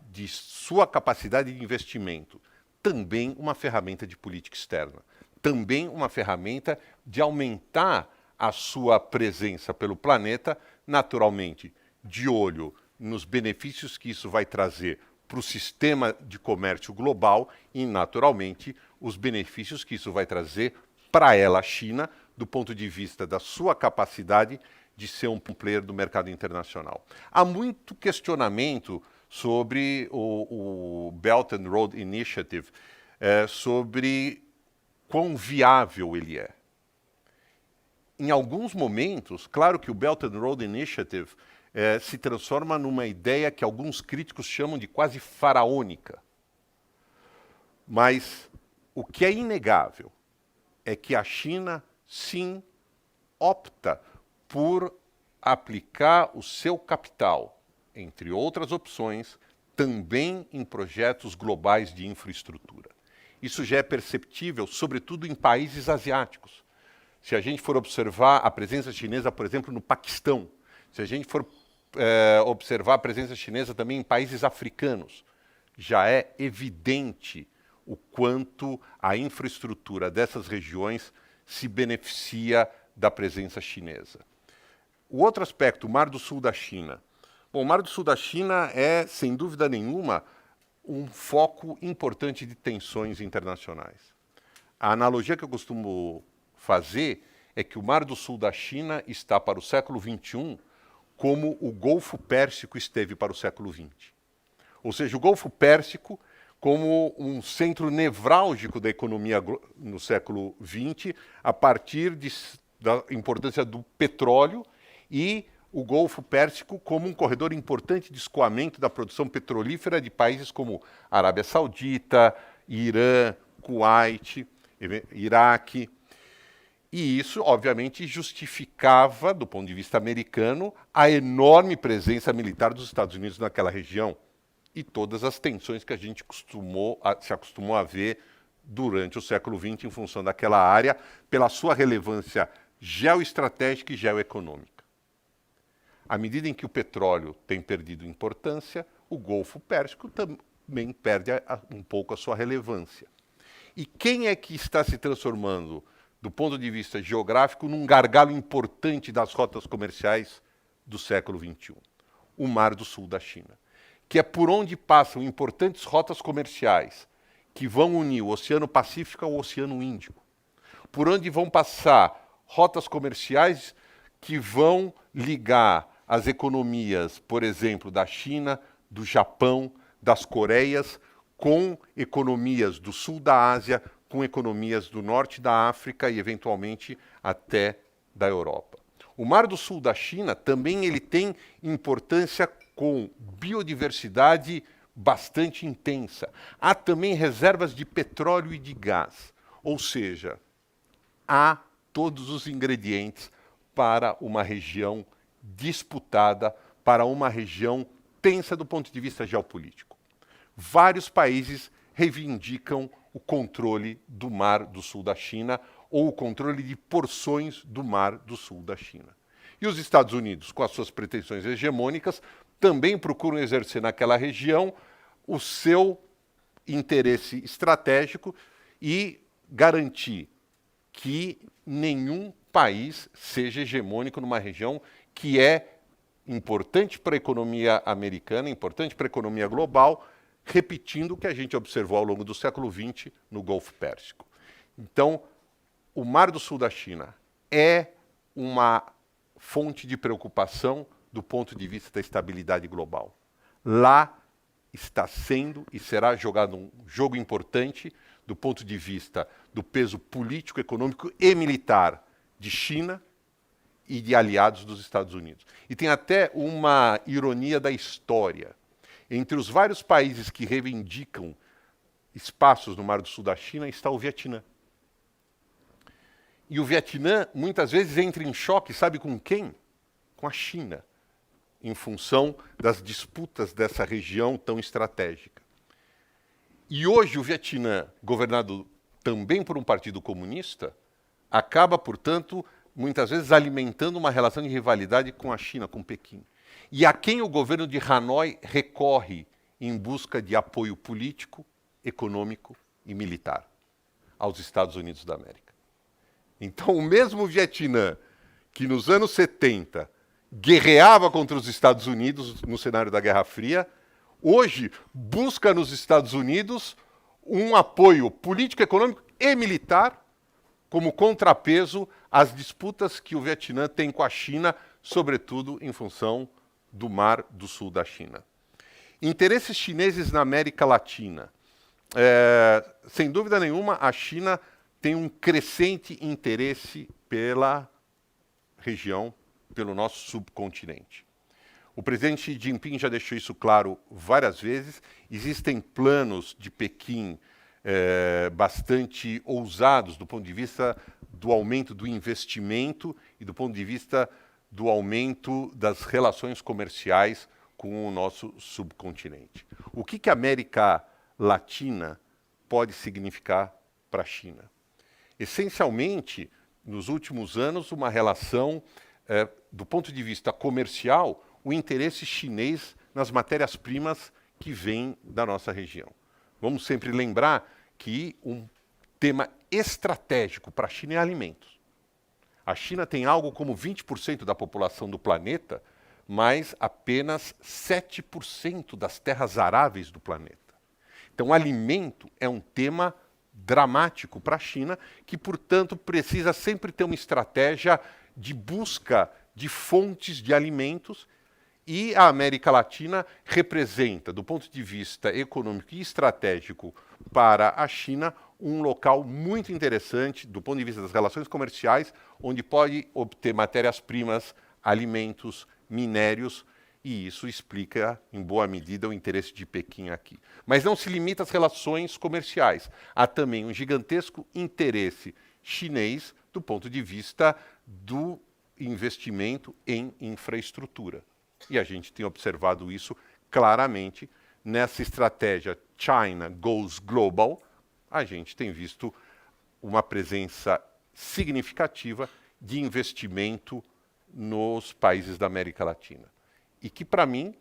de sua capacidade de investimento também uma ferramenta de política externa, também uma ferramenta de aumentar a sua presença pelo planeta, naturalmente, de olho nos benefícios que isso vai trazer para o sistema de comércio global e, naturalmente, os benefícios que isso vai trazer para ela, a China, do ponto de vista da sua capacidade de ser um player do mercado internacional. Há muito questionamento sobre o Belt and Road Initiative, sobre quão viável ele é. Em alguns momentos, claro que o Belt and Road Initiative se transforma numa ideia que alguns críticos chamam de quase faraônica. Mas o que é inegável é que a China, sim, opta por aplicar o seu capital, entre outras opções, também em projetos globais de infraestrutura. Isso já é perceptível, sobretudo em países asiáticos. Se a gente for observar a presença chinesa, por exemplo, no Paquistão, se a gente for observar a presença chinesa também em países africanos, já é evidente o quanto a infraestrutura dessas regiões se beneficia da presença chinesa. O outro aspecto, o Mar do Sul da China. Bom, o Mar do Sul da China é, sem dúvida nenhuma, um foco importante de tensões internacionais. A analogia que eu costumo fazer é que o Mar do Sul da China está para o século XXI como o Golfo Pérsico esteve para o século XX. Ou seja, o Golfo Pérsico como um centro nevrálgico da economia no século XX, a partir da importância do petróleo, e o Golfo Pérsico como um corredor importante de escoamento da produção petrolífera de países como Arábia Saudita, Irã, Kuwait, Iraque. E isso, obviamente, justificava, do ponto de vista americano, a enorme presença militar dos Estados Unidos naquela região e todas as tensões que a gente se acostumou a ver durante o século XX em função daquela área, pela sua relevância geoestratégica e geoeconômica. À medida em que o petróleo tem perdido importância, o Golfo Pérsico também perde um pouco a sua relevância. E quem é que está se transformando, do ponto de vista geográfico, num gargalo importante das rotas comerciais do século XXI? O Mar do Sul da China, que é por onde passam importantes rotas comerciais que vão unir o Oceano Pacífico ao Oceano Índico, por onde vão passar rotas comerciais que vão ligar as economias, por exemplo, da China, do Japão, das Coreias, com economias do sul da Ásia, com economias do norte da África e, eventualmente, até da Europa. O Mar do Sul da China também ele tem importância com biodiversidade bastante intensa. Há também reservas de petróleo e de gás, ou seja, há todos os ingredientes para uma região disputada, para uma região tensa do ponto de vista geopolítico. Vários países reivindicam o controle do Mar do Sul da China ou o controle de porções do Mar do Sul da China. E os Estados Unidos, com as suas pretensões hegemônicas, também procuram exercer naquela região o seu interesse estratégico e garantir que nenhum país seja hegemônico numa região que é importante para a economia americana, importante para a economia global, repetindo o que a gente observou ao longo do século XX no Golfo Pérsico. Então, o Mar do Sul da China é uma fonte de preocupação do ponto de vista da estabilidade global. Lá está sendo e será jogado um jogo importante do ponto de vista do peso político, econômico e militar de China e de aliados dos Estados Unidos. E tem até uma ironia da história. Entre os vários países que reivindicam espaços no Mar do Sul da China está o Vietnã. E o Vietnã, muitas vezes, entra em choque, sabe com quem? Com a China, em função das disputas dessa região tão estratégica. E hoje o Vietnã, governado também por um partido comunista, acaba, portanto, muitas vezes alimentando uma relação de rivalidade com a China, com Pequim. E a quem o governo de Hanoi recorre em busca de apoio político, econômico e militar? Aos Estados Unidos da América. Então, o mesmo Vietnã que nos anos 70 guerreava contra os Estados Unidos no cenário da Guerra Fria, hoje busca nos Estados Unidos um apoio político, econômico e militar como contrapeso às disputas que o Vietnã tem com a China, sobretudo em função do Mar do Sul da China. Interesses chineses na América Latina. Sem dúvida nenhuma, a China tem um crescente interesse pela região, pelo nosso subcontinente. O presidente Xi Jinping já deixou isso claro várias vezes. Existem planos de Pequim bastante ousados do ponto de vista do aumento do investimento e do ponto de vista do aumento das relações comerciais com o nosso subcontinente. O que a América Latina pode significar para a China? Essencialmente, nos últimos anos, uma relação, do ponto de vista comercial, o interesse chinês nas matérias-primas que vêm da nossa região. Vamos sempre lembrar que um tema estratégico para a China é alimentos. A China tem algo como 20% da população do planeta, mas apenas 7% das terras aráveis do planeta. Então, alimento é um tema dramático para a China, que, portanto, precisa sempre ter uma estratégia de busca de fontes de alimentos, e a América Latina representa, do ponto de vista econômico e estratégico para a China, um local muito interessante do ponto de vista das relações comerciais, onde pode obter matérias-primas, alimentos, minérios, e isso explica, em boa medida, o interesse de Pequim aqui. Mas não se limita às relações comerciais. Há também um gigantesco interesse chinês do ponto de vista do investimento em infraestrutura. E a gente tem observado isso claramente nessa estratégia China Goes Global. A gente tem visto uma presença significativa de investimento nos países da América Latina. E que, para mim,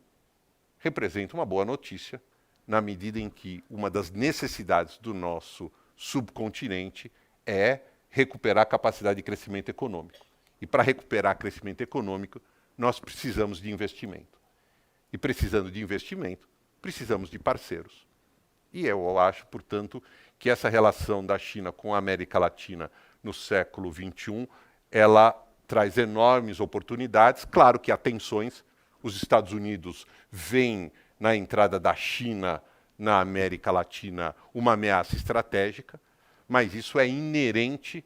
representa uma boa notícia, na medida em que uma das necessidades do nosso subcontinente é recuperar a capacidade de crescimento econômico. E para recuperar crescimento econômico, nós precisamos de investimento. E precisando de investimento, precisamos de parceiros. E eu acho, portanto, que essa relação da China com a América Latina no século XXI ela traz enormes oportunidades. Claro que há tensões. Os Estados Unidos veem na entrada da China na América Latina uma ameaça estratégica, mas isso é inerente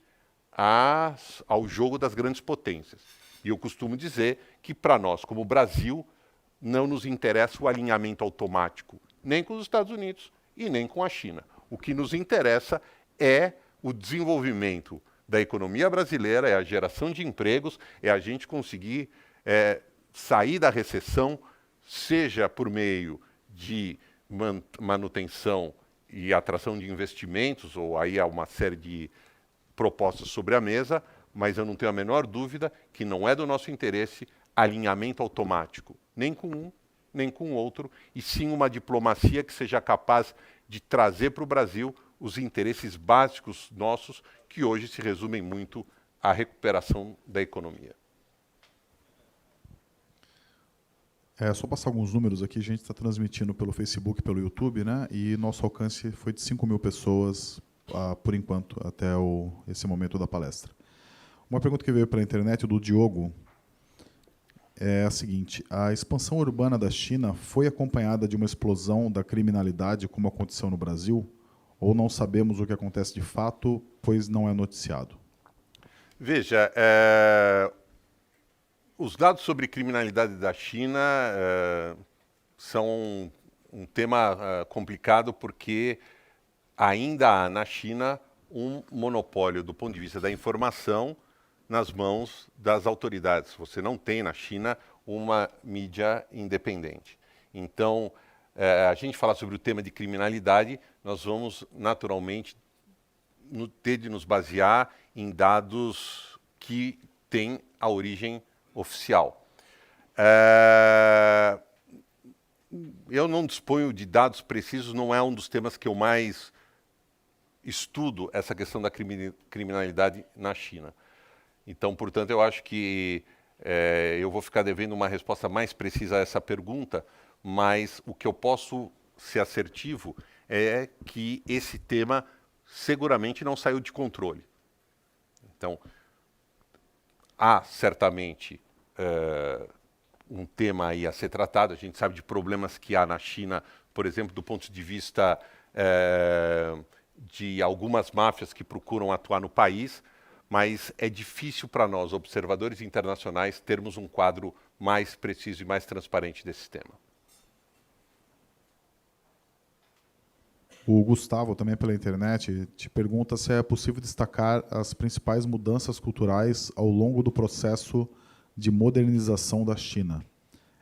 ao jogo das grandes potências. E eu costumo dizer que, para nós, como Brasil, não nos interessa o alinhamento automático, nem com os Estados Unidos e nem com a China. O que nos interessa é o desenvolvimento da economia brasileira, é a geração de empregos, é a gente conseguir sair da recessão, seja por meio de manutenção e atração de investimentos, ou aí há uma série de propostas sobre a mesa, mas eu não tenho a menor dúvida que não é do nosso interesse alinhamento automático, nem com um, nem com o outro, e sim uma diplomacia que seja capaz de trazer para o Brasil os interesses básicos nossos, que hoje se resumem muito à recuperação da economia. Só passar alguns números aqui, a gente está transmitindo pelo Facebook, pelo YouTube, né? E nosso alcance foi de 5.000 pessoas, por enquanto, até esse momento da palestra. Uma pergunta que veio pela internet, do Diogo, é a seguinte: a expansão urbana da China foi acompanhada de uma explosão da criminalidade, como aconteceu no Brasil? Ou não sabemos o que acontece de fato, pois não é noticiado? Veja, os dados sobre criminalidade da China são um tema complicado, porque ainda há na China um monopólio do ponto de vista da informação nas mãos das autoridades. Você não tem na China uma mídia independente. Então, a gente falar sobre o tema de criminalidade, nós vamos naturalmente ter de nos basear em dados que têm a origem oficial. Eu não disponho de dados precisos, não é um dos temas que eu mais estudo, essa questão da criminalidade na China. Então, portanto, eu acho que eu vou ficar devendo uma resposta mais precisa a essa pergunta, mas o que eu posso ser assertivo é que esse tema seguramente não saiu de controle. Então, há certamente um tema aí a ser tratado. A gente sabe de problemas que há na China, por exemplo, do ponto de vista de algumas máfias que procuram atuar no país, mas é difícil para nós, observadores internacionais, termos um quadro mais preciso e mais transparente desse tema. O Gustavo, também pela internet, te pergunta se é possível destacar as principais mudanças culturais ao longo do processo de modernização da China.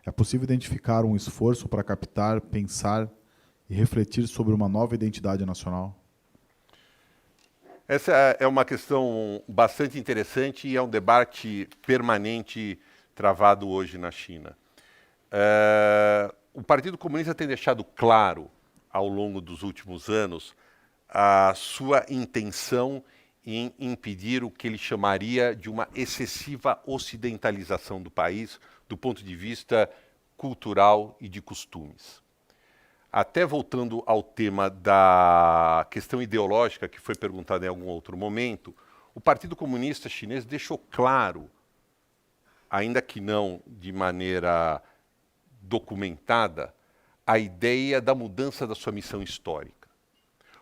É possível identificar um esforço para captar, pensar e refletir sobre uma nova identidade nacional? Essa é uma questão bastante interessante e é um debate permanente travado hoje na China. O Partido Comunista tem deixado claro, ao longo dos últimos anos, a sua intenção em impedir o que ele chamaria de uma excessiva ocidentalização do país, do ponto de vista cultural e de costumes. Até voltando ao tema da questão ideológica, que foi perguntada em algum outro momento, o Partido Comunista Chinês deixou claro, ainda que não de maneira documentada, a ideia da mudança da sua missão histórica.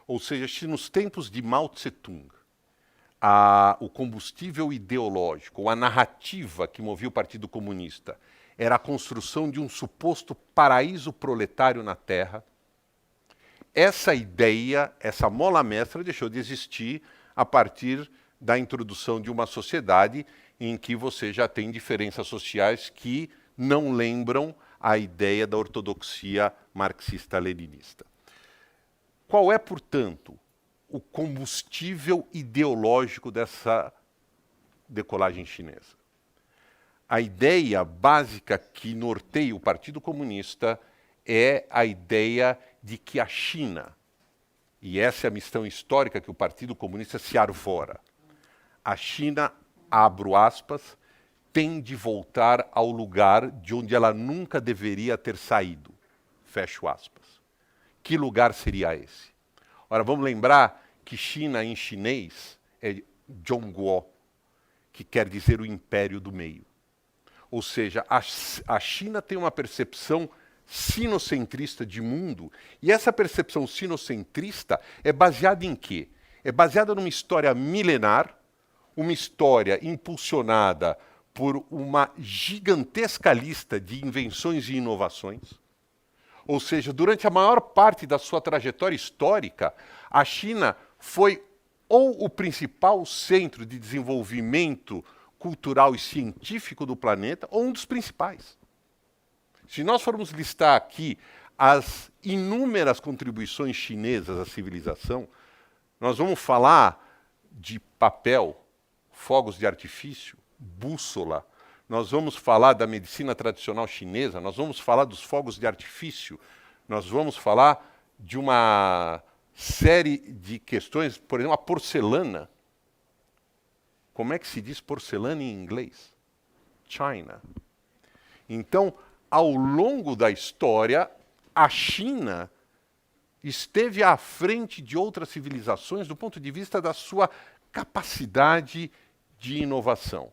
Ou seja, se nos tempos de Mao Tse-tung, o combustível ideológico, ou a narrativa que movia o Partido Comunista, era a construção de um suposto paraíso proletário na Terra, essa ideia, essa mola mestra, deixou de existir a partir da introdução de uma sociedade em que você já tem diferenças sociais que não lembram a ideia da ortodoxia marxista-leninista. Qual é, portanto, o combustível ideológico dessa decolagem chinesa? A ideia básica que norteia o Partido Comunista é a ideia de que a China, e essa é a missão histórica que o Partido Comunista se arvora, a China, abro aspas, tem de voltar ao lugar de onde ela nunca deveria ter saído, fecho aspas. Que lugar seria esse? Ora, vamos lembrar que China em chinês é Zhongguo, que quer dizer o império do meio. Ou seja, a China tem uma percepção sinocentrista de mundo, e essa percepção sinocentrista é baseada em quê? É baseada numa história milenar, uma história impulsionada por uma gigantesca lista de invenções e inovações. Ou seja, durante a maior parte da sua trajetória histórica, a China foi ou o principal centro de desenvolvimento cultural e científico do planeta, ou um dos principais. Se nós formos listar aqui as inúmeras contribuições chinesas à civilização, nós vamos falar de papel, fogos de artifício, bússola, nós vamos falar da medicina tradicional chinesa, nós vamos falar dos fogos de artifício, nós vamos falar de uma série de questões, por exemplo, a porcelana. Como é que se diz porcelana em inglês? China. Então, ao longo da história, a China esteve à frente de outras civilizações do ponto de vista da sua capacidade de inovação.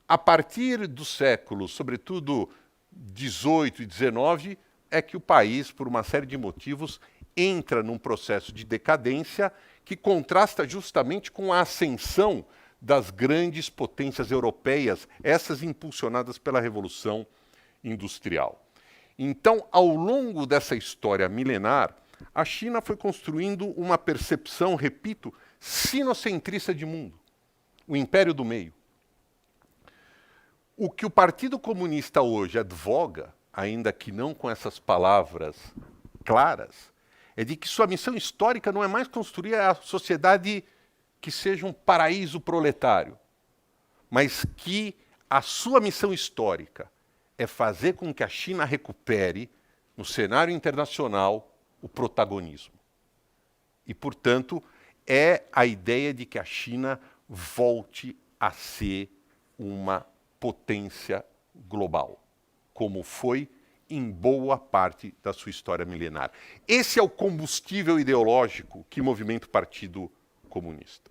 A partir do século, sobretudo 18 e 19, é que o país, por uma série de motivos, entra num processo de decadência que contrasta justamente com a ascensão das grandes potências europeias, essas impulsionadas pela Revolução Industrial. Então, ao longo dessa história milenar, a China foi construindo uma percepção, repito, sinocentrista de mundo, o império do meio. O que o Partido Comunista hoje advoga, ainda que não com essas palavras claras, é de que sua missão histórica não é mais construir a sociedade que seja um paraíso proletário, mas que a sua missão histórica é fazer com que a China recupere, no cenário internacional, o protagonismo. E, portanto, é a ideia de que a China volte a ser uma potência global, como foi em boa parte da sua história milenar. Esse é o combustível ideológico que movimenta o Partido Comunista.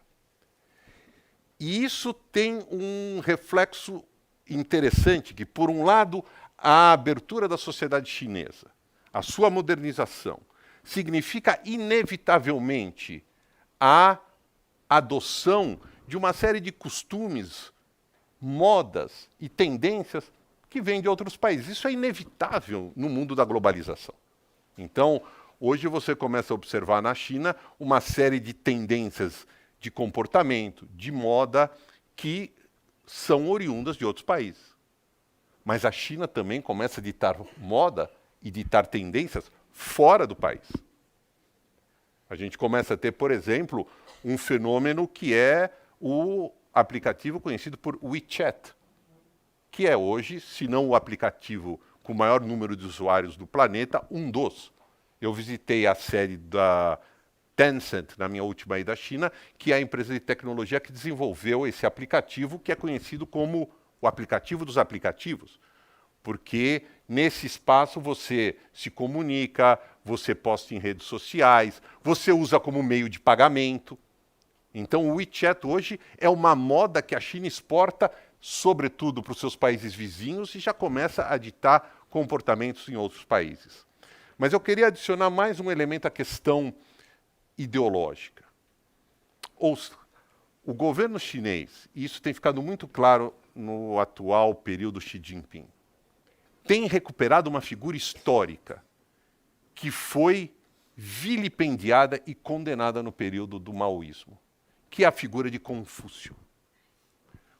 E isso tem um reflexo interessante, que, por um lado, a abertura da sociedade chinesa, a sua modernização, significa inevitavelmente a adoção de uma série de costumes, modas e tendências que vêm de outros países. Isso é inevitável no mundo da globalização. Então, hoje você começa a observar na China uma série de tendências de comportamento, de moda, que são oriundas de outros países. Mas a China também começa a ditar moda e ditar tendências fora do país. A gente começa a ter, por exemplo, um fenômeno que é o aplicativo conhecido por WeChat, que é hoje, se não o aplicativo com o maior número de usuários do planeta, um dos. Eu visitei a sede da Tencent, na minha última ida à China, que é a empresa de tecnologia que desenvolveu esse aplicativo, que é conhecido como o aplicativo dos aplicativos, porque nesse espaço você se comunica, você posta em redes sociais, você usa como meio de pagamento. Então o WeChat hoje é uma moda que a China exporta, sobretudo para os seus países vizinhos, e já começa a ditar comportamentos em outros países. Mas eu queria adicionar mais um elemento à questão ideológica. Ouça, o governo chinês, e isso tem ficado muito claro no atual período Xi Jinping, tem recuperado uma figura histórica que foi vilipendiada e condenada no período do maoísmo, que é a figura de Confúcio.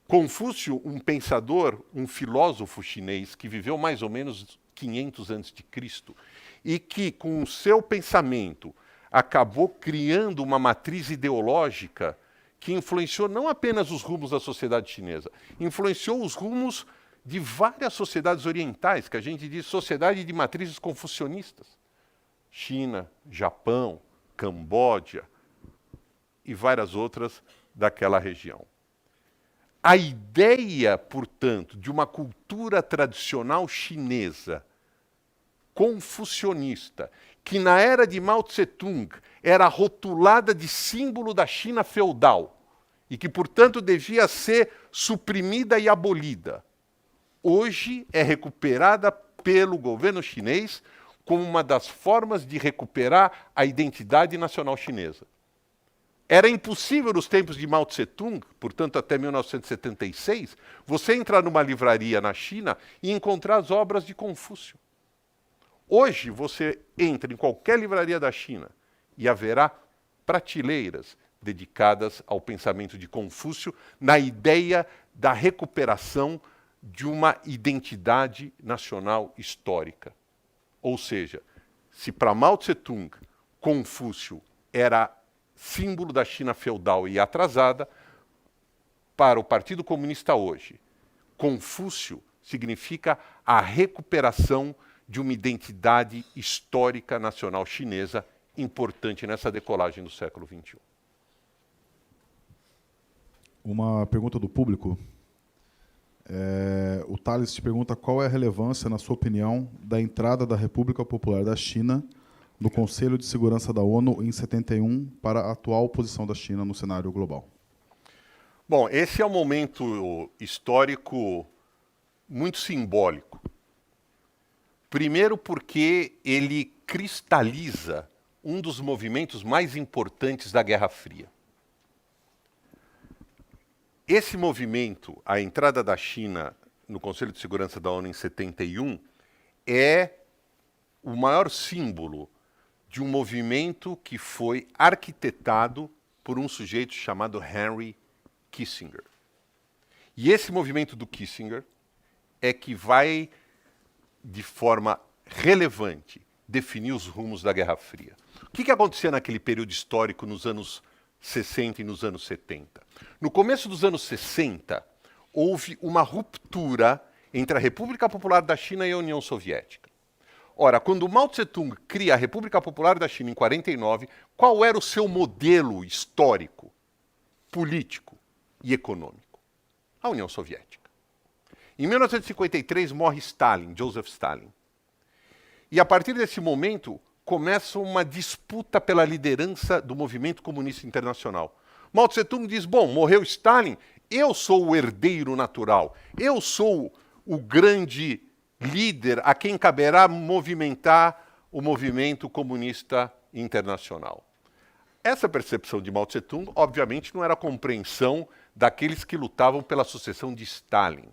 Confúcio, um pensador, um filósofo chinês que viveu mais ou menos 500 a.C. e que, com o seu pensamento, acabou criando uma matriz ideológica que influenciou não apenas os rumos da sociedade chinesa, influenciou os rumos de várias sociedades orientais, que a gente diz sociedade de matrizes confucionistas. China, Japão, Camboja e várias outras daquela região. A ideia, portanto, de uma cultura tradicional chinesa, confucionista, que na era de Mao Tse-tung era rotulada de símbolo da China feudal e que, portanto, devia ser suprimida e abolida, hoje é recuperada pelo governo chinês como uma das formas de recuperar a identidade nacional chinesa. Era impossível nos tempos de Mao Tse-tung, portanto até 1976, você entrar numa livraria na China e encontrar as obras de Confúcio. Hoje você entra em qualquer livraria da China e haverá prateleiras dedicadas ao pensamento de Confúcio na ideia da recuperação de uma identidade nacional histórica. Ou seja, se para Mao Tse-tung Confúcio era símbolo da China feudal e atrasada, para o Partido Comunista hoje, Confúcio significa a recuperação de uma identidade histórica nacional chinesa importante nessa decolagem do século XXI. Uma pergunta do público. O Thales te pergunta qual é a relevância, na sua opinião, da entrada da República Popular da China no Conselho de Segurança da ONU em 71 para a atual posição da China no cenário global. Bom, esse é um momento histórico muito simbólico. Primeiro porque ele cristaliza um dos movimentos mais importantes da Guerra Fria. Esse movimento, a entrada da China no Conselho de Segurança da ONU em 71, é o maior símbolo de um movimento que foi arquitetado por um sujeito chamado Henry Kissinger. E esse movimento do Kissinger é que vai, de forma relevante, definir os rumos da Guerra Fria. O que acontecia naquele período histórico nos anos 60 e nos anos 70? No começo dos anos 60, houve uma ruptura entre a República Popular da China e a União Soviética. Ora, quando Mao Tse-tung cria a República Popular da China em 49, qual era o seu modelo histórico, político e econômico? A União Soviética. Em 1953 morre Stalin, Joseph Stalin. E a partir desse momento começa uma disputa pela liderança do movimento comunista internacional. Mao Tse-tung diz, bom, morreu Stalin, eu sou o herdeiro natural, eu sou o grande líder a quem caberá movimentar o movimento comunista internacional. Essa percepção de Mao Tse-tung, obviamente, não era a compreensão daqueles que lutavam pela sucessão de Stalin.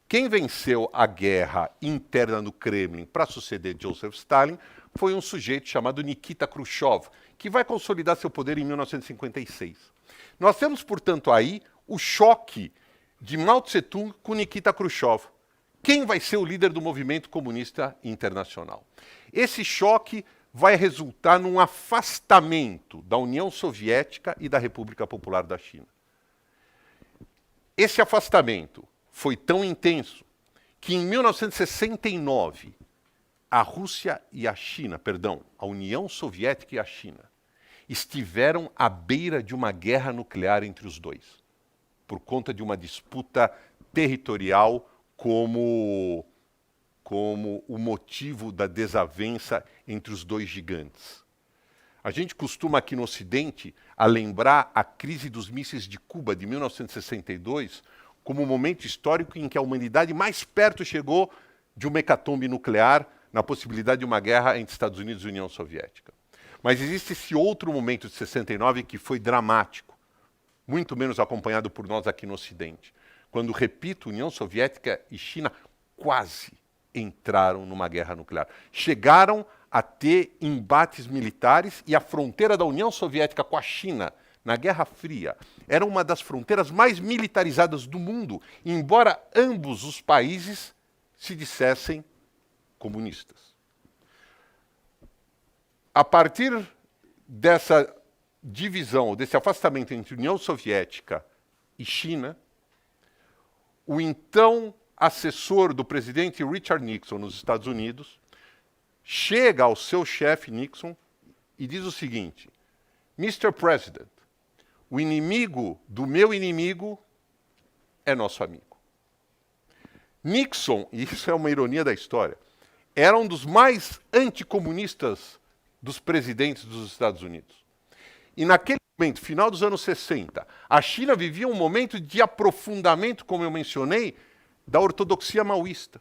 Quem venceu a guerra interna no Kremlin para suceder Joseph Stalin foi um sujeito chamado Nikita Khrushchev, que vai consolidar seu poder em 1956. Nós temos, portanto, aí o choque de Mao Tse-tung com Nikita Khrushchev. Quem vai ser o líder do movimento comunista internacional? Esse choque vai resultar num afastamento da União Soviética e da República Popular da China. Esse afastamento foi tão intenso que em 1969 a Rússia e a China, a União Soviética e a China, estiveram à beira de uma guerra nuclear entre os dois, por conta de uma disputa territorial como o motivo da desavença entre os dois gigantes. A gente costuma aqui no Ocidente a lembrar a crise dos mísseis de Cuba de 1962 como um momento histórico em que a humanidade mais perto chegou de uma hecatombe nuclear na possibilidade de uma guerra entre Estados Unidos e União Soviética. Mas existe esse outro momento de 69 que foi dramático, muito menos acompanhado por nós aqui no Ocidente, quando, repito, União Soviética e China quase entraram numa guerra nuclear. Chegaram a ter embates militares e a fronteira da União Soviética com a China, na Guerra Fria, era uma das fronteiras mais militarizadas do mundo, embora ambos os países se dissessem comunistas. A partir dessa divisão, desse afastamento entre União Soviética e China, o então assessor do presidente Richard Nixon nos Estados Unidos chega ao seu chefe Nixon e diz o seguinte: Mr. President, o inimigo do meu inimigo é nosso amigo. Nixon, e isso é uma ironia da história, era um dos mais anticomunistas dos presidentes dos Estados Unidos. E naquele final dos anos 60, a China vivia um momento de aprofundamento, como eu mencionei, da ortodoxia maoísta.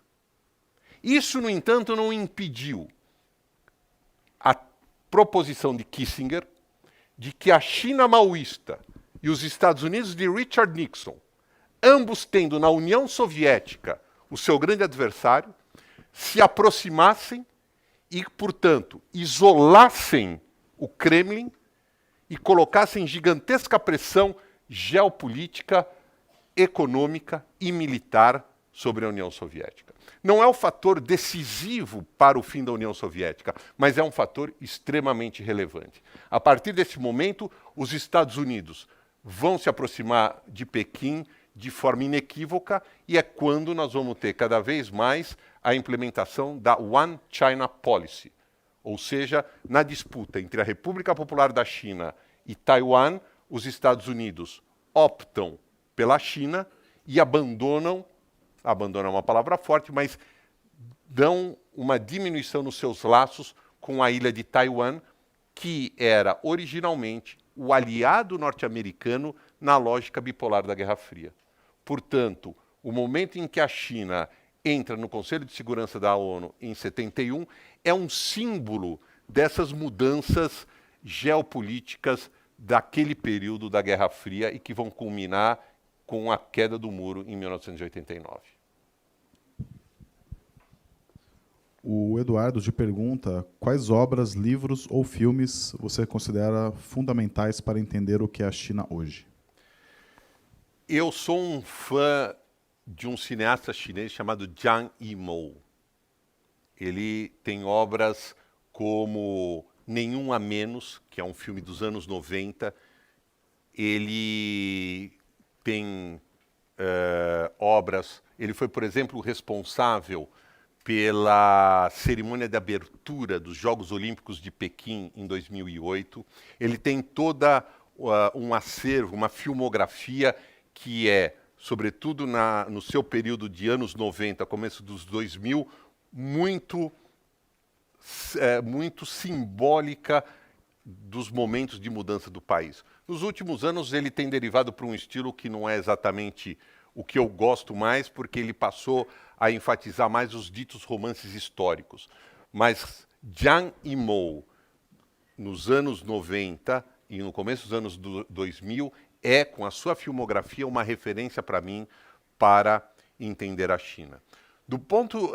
Isso, no entanto, não impediu a proposição de Kissinger de que a China maoísta e os Estados Unidos de Richard Nixon, ambos tendo na União Soviética o seu grande adversário, se aproximassem e, portanto, isolassem o Kremlin e colocassem gigantesca pressão geopolítica, econômica e militar sobre a União Soviética. Não é o fator decisivo para o fim da União Soviética, mas é um fator extremamente relevante. A partir desse momento, os Estados Unidos vão se aproximar de Pequim de forma inequívoca e é quando nós vamos ter cada vez mais a implementação da One China Policy. Ou seja, na disputa entre a República Popular da China e Taiwan, os Estados Unidos optam pela China e abandonam é uma palavra forte, mas dão uma diminuição nos seus laços com a ilha de Taiwan, que era originalmente o aliado norte-americano na lógica bipolar da Guerra Fria. Portanto, o momento em que a China entra no Conselho de Segurança da ONU em 71 é um símbolo dessas mudanças geopolíticas daquele período da Guerra Fria e que vão culminar com a queda do muro em 1989. O Eduardo te pergunta quais obras, livros ou filmes você considera fundamentais para entender o que é a China hoje. Eu sou um fã de um cineasta chinês chamado Zhang Yimou. Ele tem obras como Nenhum a Menos, que é um filme dos anos 90. Ele tem obras... Ele foi, por exemplo, responsável pela cerimônia de abertura dos Jogos Olímpicos de Pequim em 2008. Ele tem toda um acervo, uma filmografia que é, sobretudo no seu período de anos 90, começo dos 2000, muito simbólica dos momentos de mudança do país. Nos últimos anos, ele tem derivado para um estilo que não é exatamente o que eu gosto mais, porque ele passou a enfatizar mais os ditos romances históricos. Mas Zhang Yimou, nos anos 90 e no começo dos anos 2000, é, com a sua filmografia, uma referência para mim para entender a China. Do ponto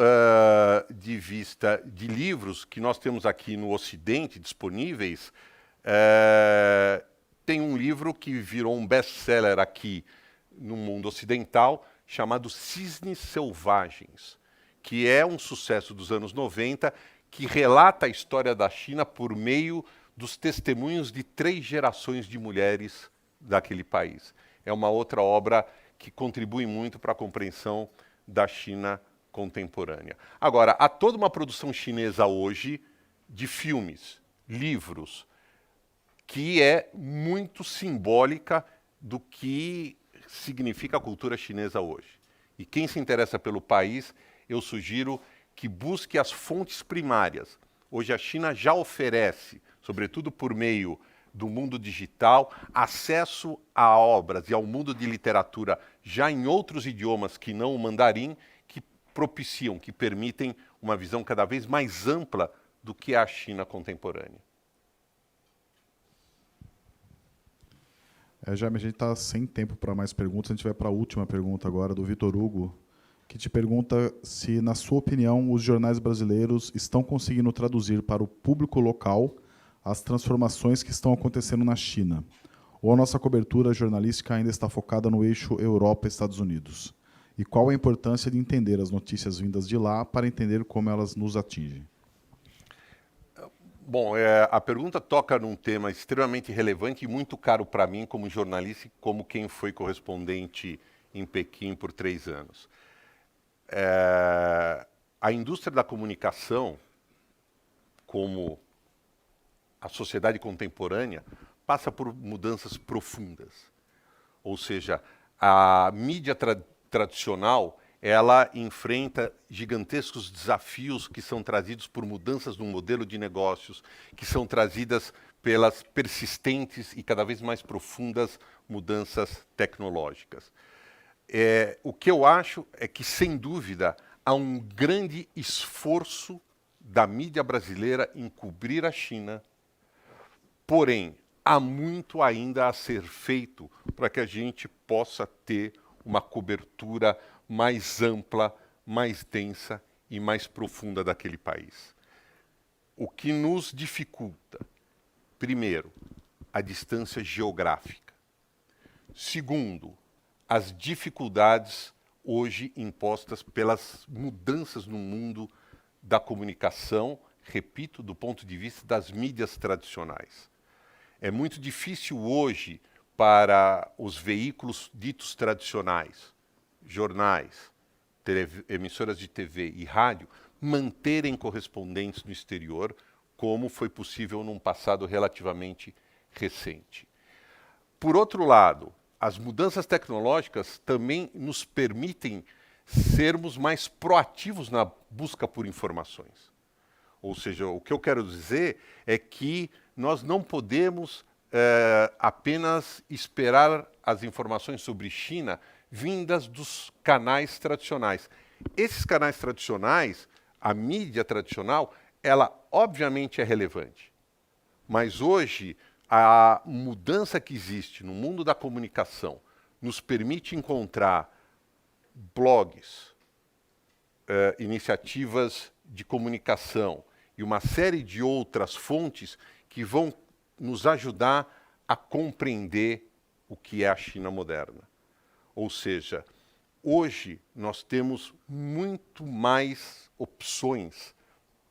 de vista de livros que nós temos aqui no Ocidente disponíveis, tem um livro que virou um best-seller aqui no mundo ocidental, chamado Cisnes Selvagens, que é um sucesso dos anos 90, que relata a história da China por meio dos testemunhos de 3 gerações de mulheres daquele país. É uma outra obra que contribui muito para a compreensão da China contemporânea. Agora, há toda uma produção chinesa hoje de filmes, livros, que é muito simbólica do que significa a cultura chinesa hoje. E quem se interessa pelo país, eu sugiro que busque as fontes primárias. Hoje a China já oferece, sobretudo por meio do mundo digital, acesso a obras e ao mundo de literatura já em outros idiomas que não o mandarim, que propiciam, que permitem uma visão cada vez mais ampla do que é a China contemporânea. Jaime, a gente está sem tempo para mais perguntas. A gente vai para a última pergunta agora, do Vitor Hugo, que te pergunta se, na sua opinião, os jornais brasileiros estão conseguindo traduzir para o público local as transformações que estão acontecendo na China, ou a nossa cobertura jornalística ainda está focada no eixo Europa-Estados Unidos? E qual a importância de entender as notícias vindas de lá para entender como elas nos atingem? Bom, a pergunta toca num tema extremamente relevante e muito caro para mim como jornalista e como quem foi correspondente em Pequim por 3 anos. A indústria da comunicação, como a sociedade contemporânea, passa por mudanças profundas. Ou seja, a mídia tradicional ela enfrenta gigantescos desafios que são trazidos por mudanças no modelo de negócios, que são trazidas pelas persistentes e cada vez mais profundas mudanças tecnológicas. O que eu acho é que, sem dúvida, há um grande esforço da mídia brasileira em cobrir a China, porém, há muito ainda a ser feito para que a gente possa ter uma cobertura mais ampla, mais densa e mais profunda daquele país. O que nos dificulta, primeiro, a distância geográfica. Segundo, as dificuldades hoje impostas pelas mudanças no mundo da comunicação, repito, do ponto de vista das mídias tradicionais. É muito difícil hoje para os veículos ditos tradicionais, jornais, emissoras de TV e rádio, manterem correspondentes no exterior, como foi possível num passado relativamente recente. Por outro lado, as mudanças tecnológicas também nos permitem sermos mais proativos na busca por informações. Ou seja, o que eu quero dizer é que nós não podemos apenas esperar as informações sobre China vindas dos canais tradicionais. Esses canais tradicionais, a mídia tradicional, ela obviamente é relevante. Mas hoje, a mudança que existe no mundo da comunicação nos permite encontrar blogs, iniciativas de comunicação e uma série de outras fontes que vão nos ajudar a compreender o que é a China moderna. Ou seja, hoje nós temos muito mais opções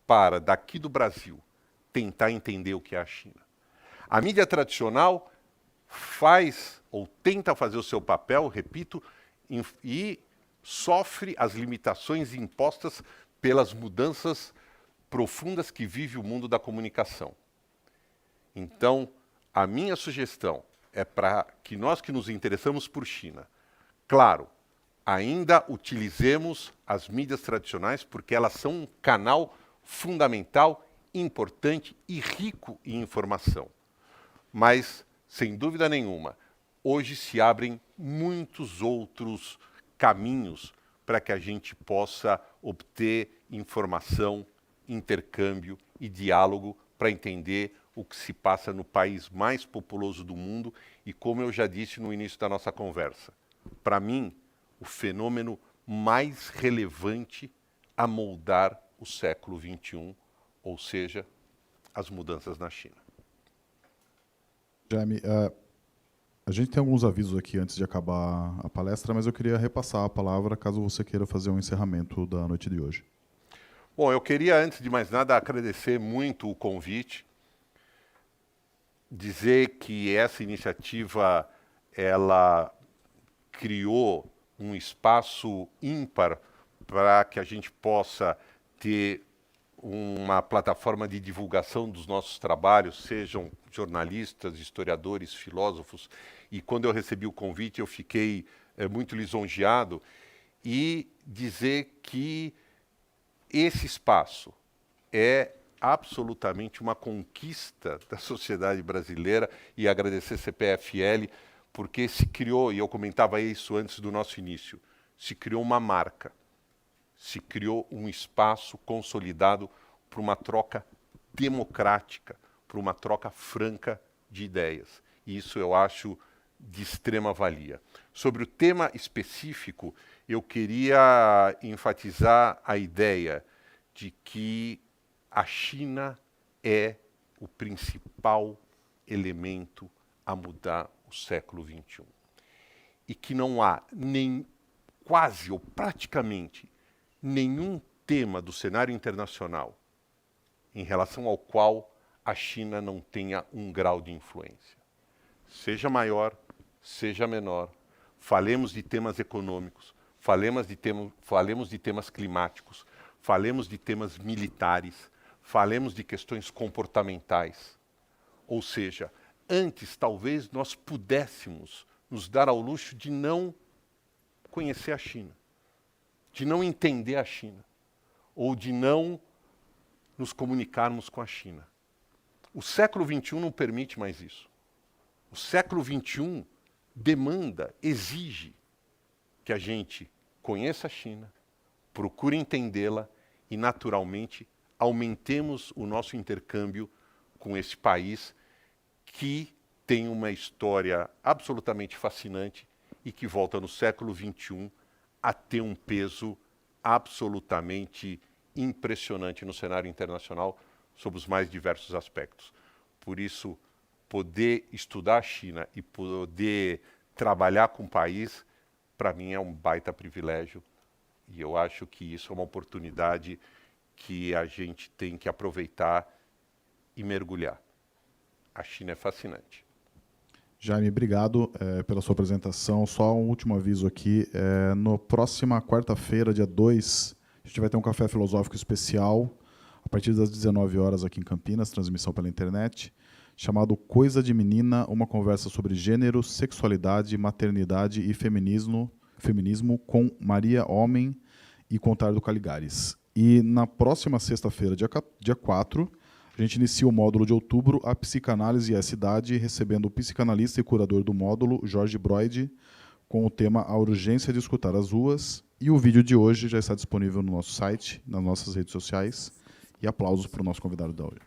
para, daqui do Brasil, tentar entender o que é a China. A mídia tradicional faz ou tenta fazer o seu papel, repito, e sofre as limitações impostas pelas mudanças profundas que vive o mundo da comunicação. Então, a minha sugestão é para que nós que nos interessamos por China, claro, ainda utilizemos as mídias tradicionais porque elas são um canal fundamental, importante e rico em informação. Mas, sem dúvida nenhuma, hoje se abrem muitos outros caminhos para que a gente possa obter informação, intercâmbio e diálogo para entender o que se passa no país mais populoso do mundo e, como eu já disse no início da nossa conversa, para mim, o fenômeno mais relevante a moldar o século XXI, ou seja, as mudanças na China. Jaime, a gente tem alguns avisos aqui antes de acabar a palestra, mas eu queria repassar a palavra caso você queira fazer um encerramento da noite de hoje. Bom, eu queria, antes de mais nada, agradecer muito o convite, dizer que essa iniciativa, ela criou um espaço ímpar para que a gente possa ter uma plataforma de divulgação dos nossos trabalhos, sejam jornalistas, historiadores, filósofos. E quando eu recebi o convite, eu fiquei muito lisonjeado e dizer que esse espaço é absolutamente uma conquista da sociedade brasileira e agradecer CPFL porque se criou, e eu comentava isso antes do nosso início, se criou uma marca, se criou um espaço consolidado para uma troca democrática, para uma troca franca de ideias. E isso eu acho de extrema valia. Sobre o tema específico, eu queria enfatizar a ideia de que a China é o principal elemento a mudar o século XXI. E que não há nem quase ou praticamente nenhum tema do cenário internacional em relação ao qual a China não tenha um grau de influência. Seja maior, seja menor, falemos de temas econômicos, falemos de temas climáticos, falemos de temas militares, falemos de questões comportamentais. Ou seja, antes talvez nós pudéssemos nos dar ao luxo de não conhecer a China. de não entender a China ou de não nos comunicarmos com a China. O século XXI não permite mais isso. O século XXI demanda, exige que a gente conheça a China, procure entendê-la e, naturalmente, aumentemos o nosso intercâmbio com esse país que tem uma história absolutamente fascinante e que volta no século XXI a ter um peso absolutamente impressionante no cenário internacional sob os mais diversos aspectos. Por isso, poder estudar a China e poder trabalhar com o país, para mim é um baita privilégio. E eu acho que isso é uma oportunidade que a gente tem que aproveitar e mergulhar. A China é fascinante. Jaime, obrigado pela sua apresentação. Só um último aviso aqui. Na próxima quarta-feira, dia 2, a gente vai ter um café filosófico especial, a partir das 19 horas aqui em Campinas, transmissão pela internet, chamado Coisa de Menina, uma conversa sobre gênero, sexualidade, maternidade e feminismo com Maria Homem e Contardo Caligares. E na próxima sexta-feira, dia 4, a gente inicia o módulo de outubro, a psicanálise e a cidade, recebendo o psicanalista e curador do módulo, Jorge Broide, com o tema A Urgência de Escutar as Ruas. E o vídeo de hoje já está disponível no nosso site, nas nossas redes sociais. E aplausos para o nosso convidado da hoje.